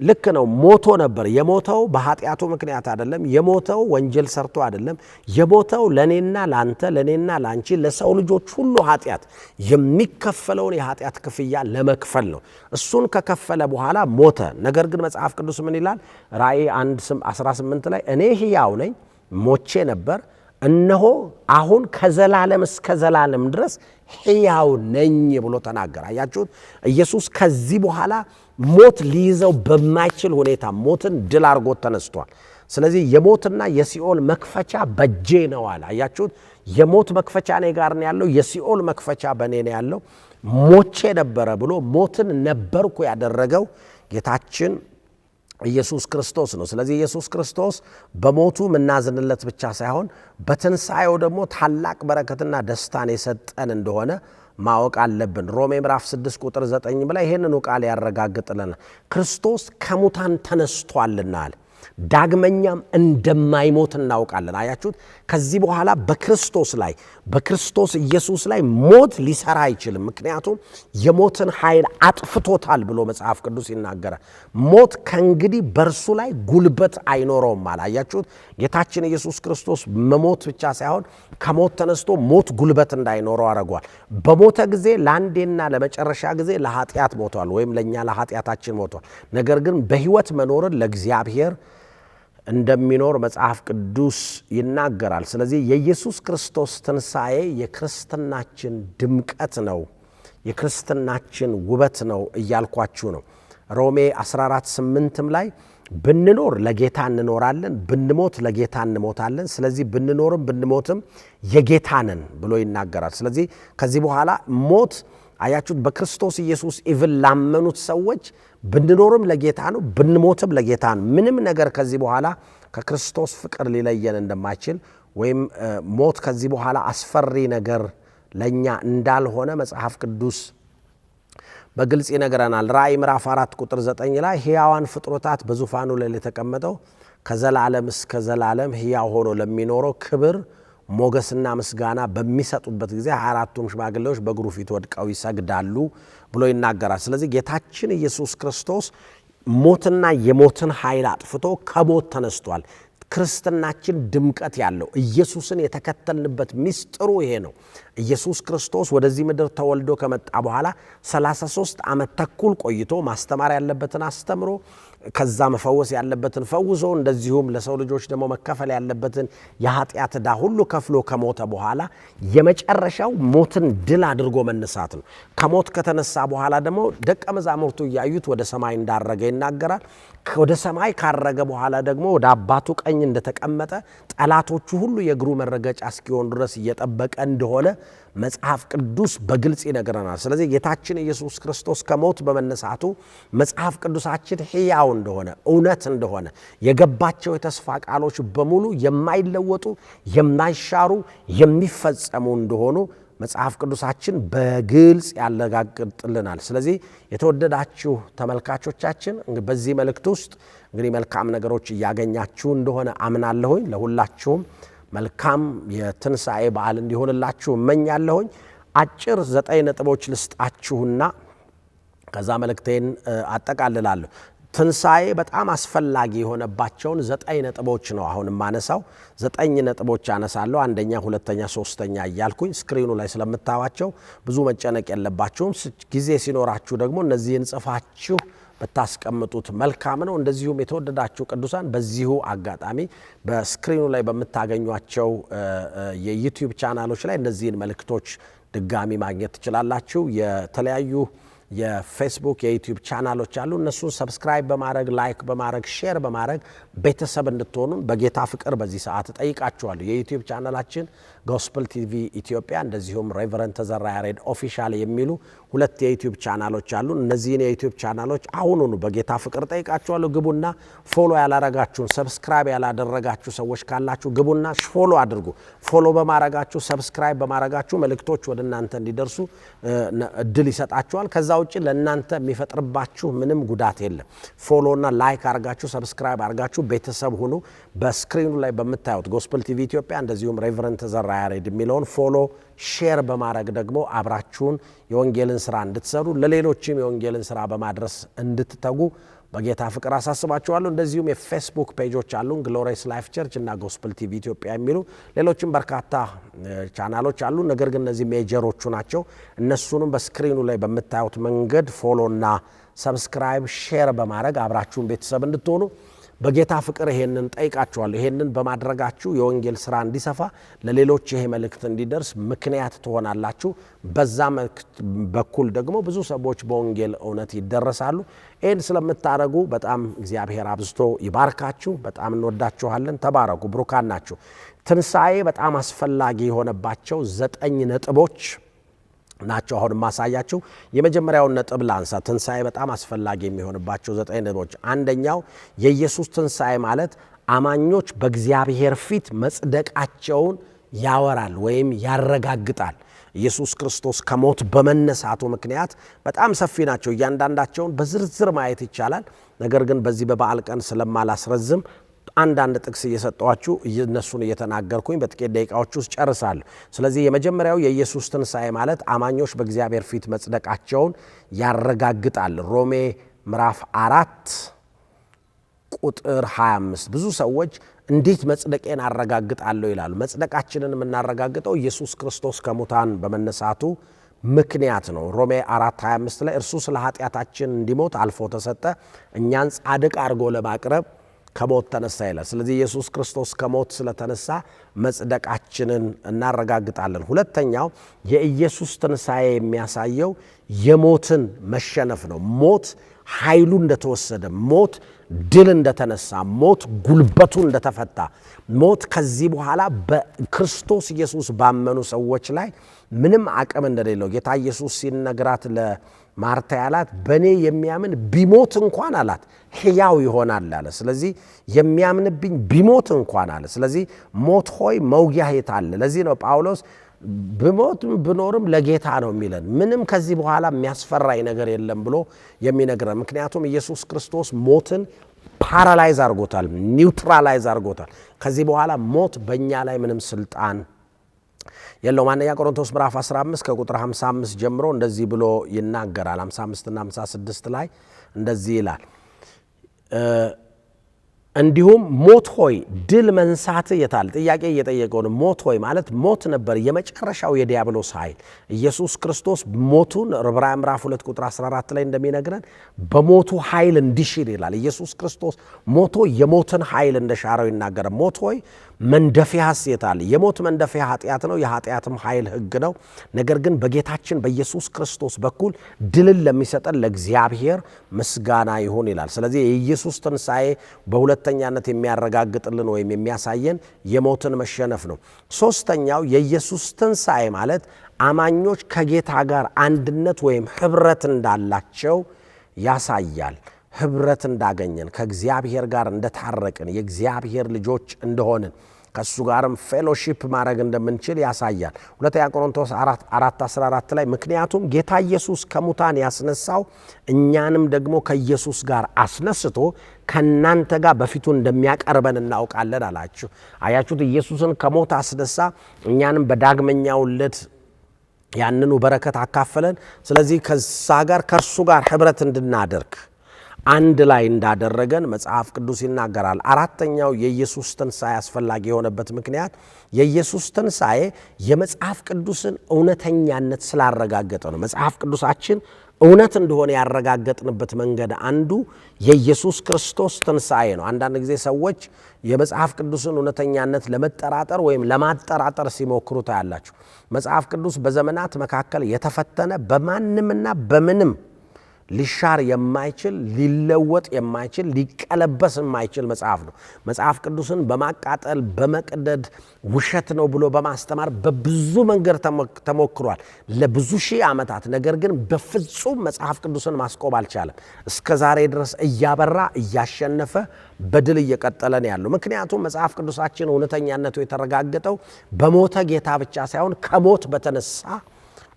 ልክ ነው ሞቶ ነበር። የሞተው በኃጢአቱ ምክንያት አይደለም። የሞተው ወንጀል ሰርቶ አይደለም። የሞተው ለኔና ላንተ ለኔና ላንቺ ለሰው ልጆች ሁሉ ኃጢአት የሚከፈለውን የኃጢአት ክፍያ ለመክፈል ነው። እሱን ከከፈለ በኋላ ሞተ። ነገር ግን መጽሐፍ ቅዱስ ምን ይላል? ራእይ 1:18 ላይ እኔ ሕያው ነኝ ሞቼ ነበር እነሆ አሁን ከዘላለም እስከ ዘላለም ድረስ ሕያው ነኝ ብሎ ተናገረ። አያችሁት? ኢየሱስ ከዚህ በኋላ ሞት ሊይዘው በማይችል ሁኔታ ሞትን ድል አድርጎ ተነስቷል። ስለዚህ የሞትና የሲኦል መክፈቻ በእጄ ነው አለ። አያችሁት? የሞት መክፈቻ እኔ ጋር ነው ያለው፣ የሲኦል መክፈቻ በእኔ ነው ያለው። ሞቼ ነበረ ብሎ ሞትን ነበርኩ ያደረገው ጌታችን ኢየሱስ ክርስቶስ ነው። ስለዚህ ኢየሱስ ክርስቶስ በሞቱ ምናዝንለት ብቻ ሳይሆን በትንሣኤው ደግሞ ታላቅ በረከትና ደስታን የሰጠን እንደሆነ ማወቅ አለብን። ሮሜ ምዕራፍ 6 ቁጥር 9 ላይ ይሄንኑ ቃል ያረጋግጥልናል። ክርስቶስ ከሙታን ተነስቷልና አለ። ዳግመኛም እንደማይሞት እናውቃለን። አያችሁት? ከዚህ በኋላ በክርስቶስ ኢየሱስ ላይ ሞት ሊሰራ አይችልም። ምክንያቱም የሞትን ኃይል አጥፍቶታል ብሎ መጽሐፍ ቅዱስ ይናገራል። ሞት ከእንግዲህ በእርሱ ላይ ጉልበት አይኖረውም አለ። አያችሁት? ጌታችን ኢየሱስ ክርስቶስ መሞት ብቻ ሳይሆን ከሞት ተነስቶ ሞት ጉልበት እንዳይኖረው አድርጓል። በሞተ ጊዜ ለአንዴና ለመጨረሻ ጊዜ ለኃጢአት ሞቷል፣ ወይም ለእኛ ለኃጢአታችን ሞቷል። ነገር ግን በሕይወት መኖርን ለእግዚአብሔር እንደሚኖር መጽሐፍ ቅዱስ ይናገራል። ስለዚህ የኢየሱስ ክርስቶስ ትንሣኤ የክርስትናችን ድምቀት ነው፣ የክርስትናችን ውበት ነው እያልኳችሁ ነው። ሮሜ 14:8 ላይ ብንኖር ለጌታ እንኖራለን፣ ብንሞት ለጌታ እንሞታለን። ስለዚህ ብንኖርም ብንሞትም የጌታ ነን ብሎ ይናገራል። ስለዚህ ከዚህ በኋላ ሞት አያችሁት? በክርስቶስ ኢየሱስ ኢቭን ላመኑት ሰዎች ብንኖርም ለጌታ ነው፣ ብንሞትም ለጌታ ነው። ምንም ነገር ከዚህ በኋላ ከክርስቶስ ፍቅር ሊለየን እንደማይችል ወይም ሞት ከዚህ በኋላ አስፈሪ ነገር ለኛ እንዳልሆነ መጽሐፍ ቅዱስ በግልጽ ይነግረናል። ራእይ ምዕራፍ 4 ቁጥር 9 ላይ ሕያዋን ፍጥረታት በዙፋኑ ላይ የተቀመጠው ከዘላለም እስከ ዘላለም ሕያው ሆኖ ለሚኖረው ክብር ሞገስና ምስጋና በሚሰጡበት ጊዜ 24ቱም ሽማግሌዎች በእግሩ ፊት ወድቀው ይሰግዳሉ ብሎ ይናገራል። ስለዚህ ጌታችን ኢየሱስ ክርስቶስ ሞትና የሞትን ኃይል አጥፍቶ ከሞት ተነስቷል። ክርስትናችን ድምቀት ያለው ኢየሱስን የተከተልንበት ምስጢሩ ይሄ ነው። ኢየሱስ ክርስቶስ ወደዚህ ምድር ተወልዶ ከመጣ በኋላ 33 ዓመት ተኩል ቆይቶ ማስተማር ያለበትን አስተምሮ ከዛ መፈወስ ያለበትን ፈውሶ እንደዚሁም ለሰው ልጆች ደግሞ መከፈል ያለበትን የኃጢአት ዕዳ ሁሉ ከፍሎ ከሞተ በኋላ የመጨረሻው ሞትን ድል አድርጎ መነሳት ነው። ከሞት ከተነሳ በኋላ ደግሞ ደቀ መዛሙርቱ እያዩት ወደ ሰማይ እንዳረገ ይናገራል። ወደ ሰማይ ካረገ በኋላ ደግሞ ወደ አባቱ ቀኝ እንደተቀመጠ ጠላቶቹ ሁሉ የእግሩ መረገጫ እስኪሆን ድረስ እየጠበቀ እንደሆነ መጽሐፍ ቅዱስ በግልጽ ይነግረናል። ስለዚህ ጌታችን ኢየሱስ ክርስቶስ ከሞት በመነሳቱ መጽሐፍ ቅዱሳችን ሕያው እንደሆነ እውነት እንደሆነ የገባቸው የተስፋ ቃሎች በሙሉ የማይለወጡ የማይሻሩ የሚፈጸሙ እንደሆኑ መጽሐፍ ቅዱሳችን በግልጽ ያረጋግጥልናል። ስለዚህ የተወደዳችሁ ተመልካቾቻችን በዚህ መልእክት ውስጥ እንግዲህ መልካም ነገሮች እያገኛችሁ እንደሆነ አምናለሁኝ። ለሁላችሁም መልካም የትንሣኤ በዓል እንዲሆንላችሁ እመኛለሁኝ። አጭር 9 ነጥቦች ልስጣችሁና ከዛ መልእክቴን አጠቃልላለሁ። ትንሣኤ በጣም አስፈላጊ የሆነባቸውን 9 ነጥቦች ነው አሁን ማነሳው። 9 ነጥቦች አነሳለሁ። አንደኛ፣ ሁለተኛ፣ ሶስተኛ እያልኩኝ ስክሪኑ ላይ ስለምታዋቸው ብዙ መጨነቅ የለባችሁም። ጊዜ ሲኖራችሁ ደግሞ እነዚህን ጽፋችሁ በታስቀምጡት መልካም ነው። እንደዚሁም የተወደዳችሁ ቅዱሳን በዚሁ አጋጣሚ በስክሪኑ ላይ በምታገኟቸው የዩቲዩብ ቻናሎች ላይ እነዚህን መልእክቶች ድጋሚ ማግኘት ትችላላችሁ። የተለያዩ የፌስቡክ የዩቲዩብ ቻናሎች አሉ። እነሱን ሰብስክራይብ በማድረግ ላይክ በማድረግ ሼር በማድረግ ቤተሰብ እንድትሆኑ በጌታ ፍቅር በዚህ ሰዓት ጠይቃችኋለሁ። የዩቲዩብ ቻናላችን ጎስፕል ቲቪ ኢትዮጵያ እንደዚሁም ሬቨረንድ ተዘራ ያሬድ ኦፊሻል የሚሉ 2 የዩቲዩብ ቻናሎች አሉ። እነዚህን የዩቲዩብ ቻናሎች አሁኑኑ በጌታ ፍቅር ጠይቃችኋለሁ። ግቡና ፎሎ ያላረጋችሁን ሰብስክራይብ ያላደረጋችሁ ሰዎች ካላችሁ ግቡና ፎሎ አድርጉ። ፎሎ በማድረጋችሁ ሰብስክራይብ በማድረጋችሁ መልእክቶች ወደ እናንተ እንዲደርሱ እድል ይሰጣችኋል። ከዛ ውጪ ለእናንተ የሚፈጥርባችሁ ምንም ጉዳት የለም። ፎሎና ላይክ አርጋችሁ ሰብስክራይብ አርጋችሁ ቤተሰብ ሁኑ። በስክሪኑ ላይ በምታዩት ጎስፕል ቲቪ ኢትዮጵያ እንደዚሁም ሬቨረንድ ተዘራ ያሬድ የሚለውን ፎሎ ሼር በማድረግ ደግሞ አብራችሁን የወንጌልን ስራ እንድትሰሩ ለሌሎችም የወንጌልን ስራ በማድረስ እንድትተጉ በጌታ ፍቅር አሳስባችኋለሁ። እንደዚሁም የፌስቡክ ፔጆች አሉን፣ ግሎሪየስ ላይፍ ቸርች እና ጎስፕል ቲቪ ኢትዮጵያ የሚሉ ሌሎችም በርካታ ቻናሎች አሉ። ነገር ግን እነዚህ ሜጀሮቹ ናቸው። እነሱንም በስክሪኑ ላይ በምታዩት መንገድ ፎሎና ሰብስክራይብ ሼር በማድረግ አብራችሁን ቤተሰብ እንድትሆኑ በጌታ ፍቅር ይሄንን ጠይቃችኋለሁ። ይሄንን በማድረጋችሁ የወንጌል ስራ እንዲሰፋ ለሌሎች ይሄ መልእክት እንዲደርስ ምክንያት ትሆናላችሁ። በዛ በኩል ደግሞ ብዙ ሰዎች በወንጌል እውነት ይደረሳሉ። ይህን ስለምታደርጉ በጣም እግዚአብሔር አብዝቶ ይባርካችሁ። በጣም እንወዳችኋለን። ተባረኩ። ብሩካን ናችሁ። ትንሣኤ በጣም አስፈላጊ የሆነባቸው 9 ነጥቦች ናቸው አሁን ማሳያችሁ። የመጀመሪያውን ነጥብ ላንሳ። ትንሣኤ በጣም አስፈላጊ የሚሆንባቸው 9 ነጥቦች። አንደኛው የኢየሱስ ትንሣኤ ማለት አማኞች በእግዚአብሔር ፊት መጽደቃቸውን ያወራል ወይም ያረጋግጣል። ኢየሱስ ክርስቶስ ከሞት በመነሳቱ ምክንያት በጣም ሰፊ ናቸው። እያንዳንዳቸውን በዝርዝር ማየት ይቻላል። ነገር ግን በዚህ በበዓል ቀን ስለማላስረዝም አንዳንድ ጥቅስ እየሰጠኋችሁ እነሱን እየተናገርኩኝ በጥቂት ደቂቃዎች ውስጥ ጨርሳለሁ። ስለዚህ የመጀመሪያው የኢየሱስ ትንሣኤ ማለት አማኞች በእግዚአብሔር ፊት መጽደቃቸውን ያረጋግጣል። ሮሜ ምዕራፍ 4 ቁጥር 25 ብዙ ሰዎች እንዴት መጽደቄን አረጋግጣለሁ ይላሉ። መጽደቃችንን የምናረጋግጠው ኢየሱስ ክርስቶስ ከሙታን በመነሳቱ ምክንያት ነው። ሮሜ 4:25 ላይ እርሱ ስለ ኃጢአታችን እንዲሞት አልፎ ተሰጠ፣ እኛን ጻድቅ አድርጎ ለማቅረብ ከሞት ተነሳ ይላል። ስለዚህ ኢየሱስ ክርስቶስ ከሞት ስለተነሳ መጽደቃችንን እናረጋግጣለን። ሁለተኛው የኢየሱስ ትንሣኤ የሚያሳየው የሞትን መሸነፍ ነው። ሞት ኃይሉ እንደተወሰደ፣ ሞት ድል እንደተነሳ፣ ሞት ጉልበቱ እንደተፈታ፣ ሞት ከዚህ በኋላ በክርስቶስ ኢየሱስ ባመኑ ሰዎች ላይ ምንም አቅም እንደሌለው ጌታ ኢየሱስ ሲነግራት ለማርታ ያላት በእኔ የሚያምን ቢሞት እንኳን አላት ሕያው ይሆናል አለ። ስለዚህ የሚያምንብኝ ቢሞት እንኳን አለ። ስለዚህ ሞት ሆይ መውጊያ የት አለ? ለዚህ ነው ጳውሎስ ብሞትም ብኖርም ለጌታ ነው የሚለን። ምንም ከዚህ በኋላ የሚያስፈራኝ ነገር የለም ብሎ የሚነግረን። ምክንያቱም ኢየሱስ ክርስቶስ ሞትን ፓራላይዝ አድርጎታል፣ ኒውትራላይዝ አድርጎታል። ከዚህ በኋላ ሞት በእኛ ላይ ምንም ስልጣን የለውም። አንደኛ ቆሮንቶስ ምዕራፍ 15 ከቁጥር 55 ጀምሮ እንደዚህ ብሎ ይናገራል። 55 እና 56 ላይ እንደዚህ ይላል፣ እንዲሁም ሞት ሆይ ድል መንሳት የታል? ጥያቄ እየጠየቀው ነው። ሞት ሆይ ማለት ሞት ነበር የመጨረሻው የዲያብሎስ ኃይል። ኢየሱስ ክርስቶስ ሞቱን ዕብራውያን ምዕራፍ 2 ቁጥር 14 ላይ እንደሚነግረን በሞቱ ኃይል እንዲሽር ይላል። ኢየሱስ ክርስቶስ ሞቶ የሞትን ኃይል እንደሻረው ይናገራል። ሞት ሆይ መንደፊያስ የታል? የሞት መንደፊያ ኃጢአት ነው፣ የኃጢአትም ኃይል ሕግ ነው። ነገር ግን በጌታችን በኢየሱስ ክርስቶስ በኩል ድልን ለሚሰጠን ለእግዚአብሔር ምስጋና ይሁን ይላል። ስለዚህ የኢየሱስ ትንሣኤ በሁለተኛነት የሚያረጋግጥልን ወይም የሚያሳየን የሞትን መሸነፍ ነው። ሶስተኛው የኢየሱስ ትንሣኤ ማለት አማኞች ከጌታ ጋር አንድነት ወይም ኅብረት እንዳላቸው ያሳያል። ኅብረት እንዳገኘን፣ ከእግዚአብሔር ጋር እንደታረቅን፣ የእግዚአብሔር ልጆች እንደሆንን፣ ከእሱ ጋርም ፌሎሺፕ ማድረግ እንደምንችል ያሳያል። ሁለተኛ ቆሮንቶስ 4:14 ላይ ምክንያቱም ጌታ ኢየሱስ ከሙታን ያስነሳው እኛንም ደግሞ ከኢየሱስ ጋር አስነስቶ ከእናንተ ጋር በፊቱ እንደሚያቀርበን እናውቃለን አላችሁ። አያችሁት? ኢየሱስን ከሞት አስነሳ፣ እኛንም በዳግመኛው ልደት ያንኑ በረከት አካፈለን። ስለዚህ ከዛ ጋር ከእርሱ ጋር ኅብረት እንድናደርግ አንድ ላይ እንዳደረገን መጽሐፍ ቅዱስ ይናገራል። አራተኛው የኢየሱስ ትንሣኤ አስፈላጊ የሆነበት ምክንያት የኢየሱስ ትንሣኤ የመጽሐፍ ቅዱስን እውነተኛነት ስላረጋገጠ ነው። መጽሐፍ ቅዱሳችን እውነት እንደሆነ ያረጋገጥንበት መንገድ አንዱ የኢየሱስ ክርስቶስ ትንሣኤ ነው። አንዳንድ ጊዜ ሰዎች የመጽሐፍ ቅዱስን እውነተኛነት ለመጠራጠር ወይም ለማጠራጠር ሲሞክሩ ታያላችሁ። መጽሐፍ ቅዱስ በዘመናት መካከል የተፈተነ በማንምና በምንም ሊሻር የማይችል ሊለወጥ የማይችል ሊቀለበስ የማይችል መጽሐፍ ነው። መጽሐፍ ቅዱስን በማቃጠል በመቅደድ ውሸት ነው ብሎ በማስተማር በብዙ መንገድ ተሞክሯል ለብዙ ሺህ ዓመታት። ነገር ግን በፍጹም መጽሐፍ ቅዱስን ማስቆም አልቻለም። እስከ ዛሬ ድረስ እያበራ እያሸነፈ በድል እየቀጠለን ያለው። ምክንያቱም መጽሐፍ ቅዱሳችን እውነተኛነቱ የተረጋገጠው በሞተ ጌታ ብቻ ሳይሆን ከሞት በተነሳ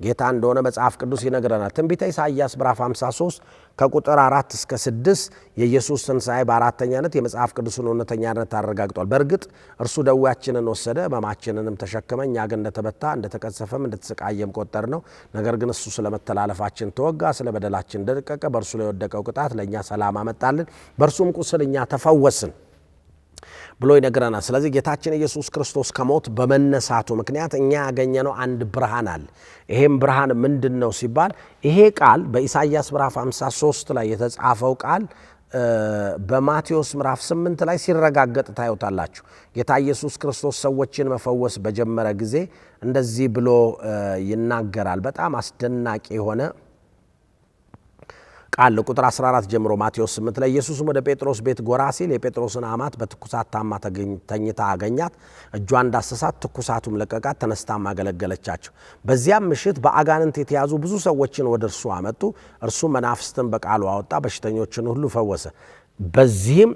ጌታ እንደሆነ መጽሐፍ ቅዱስ ይነግረናል። ትንቢተ ኢሳይያስ ምዕራፍ 53 ከቁጥር 4 እስከ 6 የኢየሱስ ትንሣኤ በአራተኛነት የመጽሐፍ ቅዱስን እውነተኛነት አረጋግጧል። በእርግጥ እርሱ ደዌያችንን ወሰደ፣ ሕመማችንንም ተሸከመ፣ እኛ ግን እንደተመታ እንደተቀሰፈም እንደተሰቃየም ቆጠር ነው። ነገር ግን እሱ ስለ መተላለፋችን ተወጋ፣ ስለ በደላችን ደቀቀ፣ በእርሱ ላይ የወደቀው ቅጣት ለእኛ ሰላም አመጣልን፣ በእርሱም ቁስል እኛ ተፈወስን ብሎ ይነግረናል። ስለዚህ ጌታችን ኢየሱስ ክርስቶስ ከሞት በመነሳቱ ምክንያት እኛ ያገኘነው አንድ ብርሃን አለ። ይሄም ብርሃን ምንድን ነው ሲባል ይሄ ቃል በኢሳይያስ ምዕራፍ 53 ላይ የተጻፈው ቃል በማቴዎስ ምዕራፍ 8 ላይ ሲረጋገጥ ታዩታላችሁ። ጌታ ኢየሱስ ክርስቶስ ሰዎችን መፈወስ በጀመረ ጊዜ እንደዚህ ብሎ ይናገራል። በጣም አስደናቂ የሆነ ቃል ቁጥር 14 ጀምሮ ማቴዎስ 8 ላይ ኢየሱስም ወደ ጴጥሮስ ቤት ጎራ ሲል የጴጥሮስን አማት በትኩሳት ታማ ተኝታ አገኛት። እጇን ዳሰሳት፣ ትኩሳቱም ለቀቃት፣ ተነስታም አገለገለቻቸው። በዚያም ምሽት በአጋንንት የተያዙ ብዙ ሰዎችን ወደ እርሱ አመጡ። እርሱ መናፍስትን በቃሉ አወጣ፣ በሽተኞችን ሁሉ ፈወሰ። በዚህም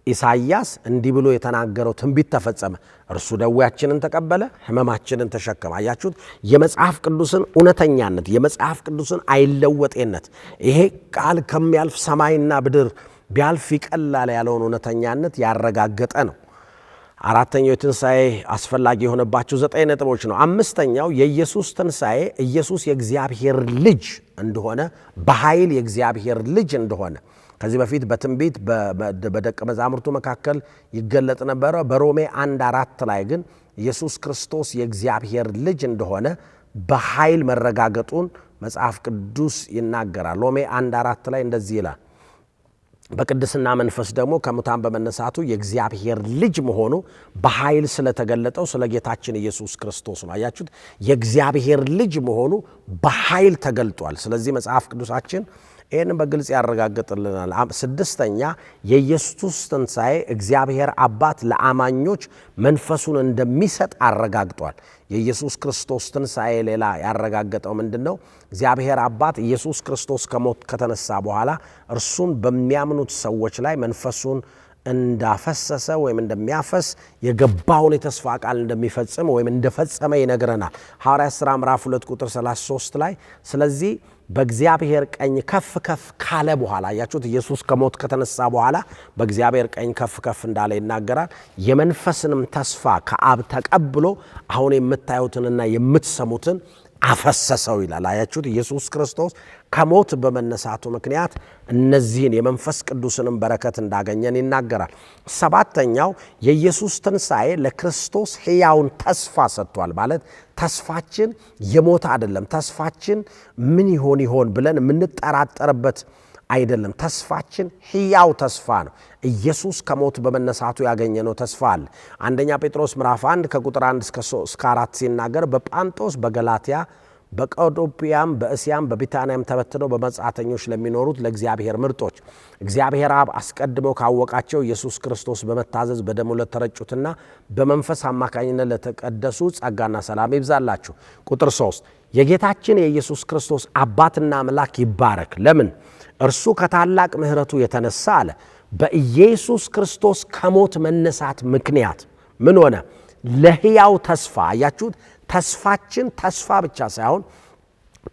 ኢሳይያስ እንዲህ ብሎ የተናገረው ትንቢት ተፈጸመ። እርሱ ደዌያችንን ተቀበለ፣ ሕመማችንን ተሸከመ። አያችሁት? የመጽሐፍ ቅዱስን እውነተኛነት፣ የመጽሐፍ ቅዱስን አይለወጤነት፣ ይሄ ቃል ከሚያልፍ ሰማይና ምድር ቢያልፍ ይቀላል ያለውን እውነተኛነት ያረጋገጠ ነው። አራተኛው የትንሣኤ አስፈላጊ የሆነባቸው 9 ነጥቦች ነው። አምስተኛው የኢየሱስ ትንሣኤ ኢየሱስ የእግዚአብሔር ልጅ እንደሆነ፣ በኃይል የእግዚአብሔር ልጅ እንደሆነ ከዚህ በፊት በትንቢት በደቀ መዛሙርቱ መካከል ይገለጥ ነበረ። በሮሜ 1:4 ላይ ግን ኢየሱስ ክርስቶስ የእግዚአብሔር ልጅ እንደሆነ በኃይል መረጋገጡን መጽሐፍ ቅዱስ ይናገራል። ሮሜ 1:4 ላይ እንደዚህ ይላል፣ በቅድስና መንፈስ ደግሞ ከሙታን በመነሳቱ የእግዚአብሔር ልጅ መሆኑ በኃይል ስለተገለጠው ስለ ጌታችን ኢየሱስ ክርስቶስ ነው። አያችሁት? የእግዚአብሔር ልጅ መሆኑ በኃይል ተገልጧል። ስለዚህ መጽሐፍ ቅዱሳችን ይህን በግልጽ ያረጋግጥልናል። ስድስተኛ የኢየሱስ ትንሣኤ እግዚአብሔር አባት ለአማኞች መንፈሱን እንደሚሰጥ አረጋግጧል። የኢየሱስ ክርስቶስ ትንሣኤ ሌላ ያረጋገጠው ምንድን ነው? እግዚአብሔር አባት ኢየሱስ ክርስቶስ ከሞት ከተነሳ በኋላ እርሱን በሚያምኑት ሰዎች ላይ መንፈሱን እንዳፈሰሰ ወይም እንደሚያፈስ የገባውን የተስፋ ቃል እንደሚፈጽም ወይም እንደፈጸመ ይነግረናል። ሐዋርያት ሥራ ምዕራፍ 2 ቁጥር 33 ላይ ስለዚህ በእግዚአብሔር ቀኝ ከፍ ከፍ ካለ በኋላ አያችሁት? ኢየሱስ ከሞት ከተነሳ በኋላ በእግዚአብሔር ቀኝ ከፍ ከፍ እንዳለ ይናገራል። የመንፈስንም ተስፋ ከአብ ተቀብሎ አሁን የምታዩትንና የምትሰሙትን አፈሰሰው ይላል። አያችሁት? ኢየሱስ ክርስቶስ ከሞት በመነሳቱ ምክንያት እነዚህን የመንፈስ ቅዱስንም በረከት እንዳገኘን ይናገራል። ሰባተኛው የኢየሱስ ትንሣኤ ለክርስቶስ ሕያውን ተስፋ ሰጥቷል። ማለት ተስፋችን የሞት አይደለም። ተስፋችን ምን ይሆን ብለን የምንጠራጠርበት አይደለም። ተስፋችን ሕያው ተስፋ ነው። ኢየሱስ ከሞት በመነሳቱ ያገኘነው ተስፋ አለ። አንደኛ ጴጥሮስ ምዕራፍ 1 ከቁጥር 1 እስከ 4 ሲናገር በጳንጦስ፣ በገላትያ፣ በቀዶጵያም፣ በእስያም፣ በቢታንያም ተበትነው በመጻተኞች ለሚኖሩት ለእግዚአብሔር ምርጦች እግዚአብሔር አብ አስቀድሞ ካወቃቸው ኢየሱስ ክርስቶስ በመታዘዝ በደሙ ለተረጩትና በመንፈስ አማካኝነት ለተቀደሱ ጸጋና ሰላም ይብዛላችሁ። ቁጥር 3 የጌታችን የኢየሱስ ክርስቶስ አባትና አምላክ ይባረክ። ለምን? እርሱ ከታላቅ ምሕረቱ የተነሳ አለ በኢየሱስ ክርስቶስ ከሞት መነሳት ምክንያት ምን ሆነ? ለሕያው ተስፋ። አያችሁት? ተስፋችን ተስፋ ብቻ ሳይሆን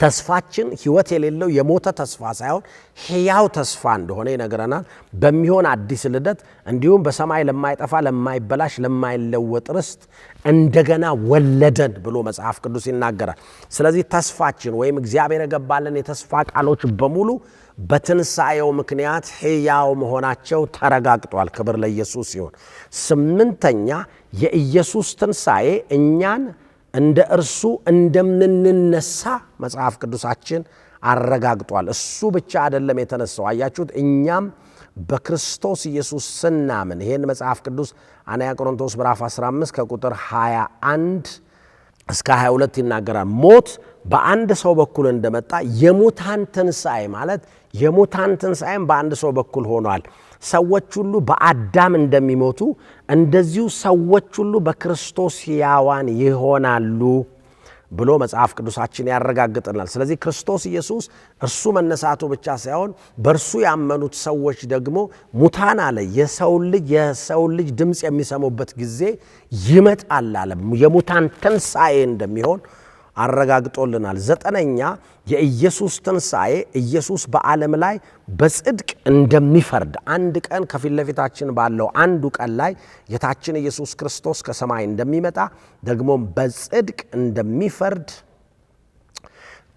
ተስፋችን ሕይወት የሌለው የሞተ ተስፋ ሳይሆን ሕያው ተስፋ እንደሆነ ይነግረናል። በሚሆን አዲስ ልደት እንዲሁም በሰማይ ለማይጠፋ ለማይበላሽ ለማይለወጥ ርስት እንደገና ወለደን ብሎ መጽሐፍ ቅዱስ ይናገራል። ስለዚህ ተስፋችን ወይም እግዚአብሔር የገባልን የተስፋ ቃሎች በሙሉ በትንሣኤው ምክንያት ሕያው መሆናቸው ተረጋግጧል። ክብር ለኢየሱስ ይሁን። ስምንተኛ የኢየሱስ ትንሣኤ እኛን እንደ እርሱ እንደምንነሳ መጽሐፍ ቅዱሳችን አረጋግጧል። እሱ ብቻ አይደለም የተነሳው። አያችሁት? እኛም በክርስቶስ ኢየሱስ ስናምን ይሄን መጽሐፍ ቅዱስ አንደኛ ቆሮንቶስ ምዕራፍ 15 ከቁጥር 21 እስከ 22 ይናገራል። ሞት በአንድ ሰው በኩል እንደመጣ የሙታን ትንሣኤ ማለት የሙታን ትንሣኤም በአንድ ሰው በኩል ሆኗል። ሰዎች ሁሉ በአዳም እንደሚሞቱ እንደዚሁ ሰዎች ሁሉ በክርስቶስ ሕያዋን ይሆናሉ ብሎ መጽሐፍ ቅዱሳችን ያረጋግጠናል። ስለዚህ ክርስቶስ ኢየሱስ እርሱ መነሳቱ ብቻ ሳይሆን በእርሱ ያመኑት ሰዎች ደግሞ ሙታን አለ የሰው ልጅ ድምፅ የሚሰሙበት ጊዜ ይመጣል አለ። የሙታን ትንሣኤ እንደሚሆን አረጋግጦልናል። ዘጠነኛ የኢየሱስ ትንሣኤ ኢየሱስ በዓለም ላይ በጽድቅ እንደሚፈርድ አንድ ቀን ከፊት ለፊታችን ባለው አንዱ ቀን ላይ ጌታችን ኢየሱስ ክርስቶስ ከሰማይ እንደሚመጣ ደግሞም በጽድቅ እንደሚፈርድ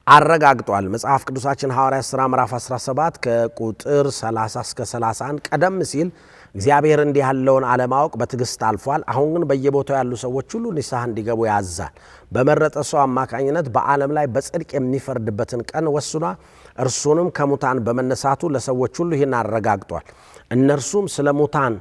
አረጋግጧል። መጽሐፍ ቅዱሳችን ሐዋርያት ሥራ ምዕራፍ 17 ከቁጥር 30 እስከ 31 ቀደም ሲል እግዚአብሔር እንዲህ ያለውን አለማወቅ በትዕግስት አልፏል። አሁን ግን በየቦታው ያሉ ሰዎች ሁሉ ንስሐ እንዲገቡ ያዛል። በመረጠ ሰው አማካኝነት በዓለም ላይ በጽድቅ የሚፈርድበትን ቀን ወስኗል። እርሱንም ከሙታን በመነሳቱ ለሰዎች ሁሉ ይህን አረጋግጧል። እነርሱም ስለ ሙታን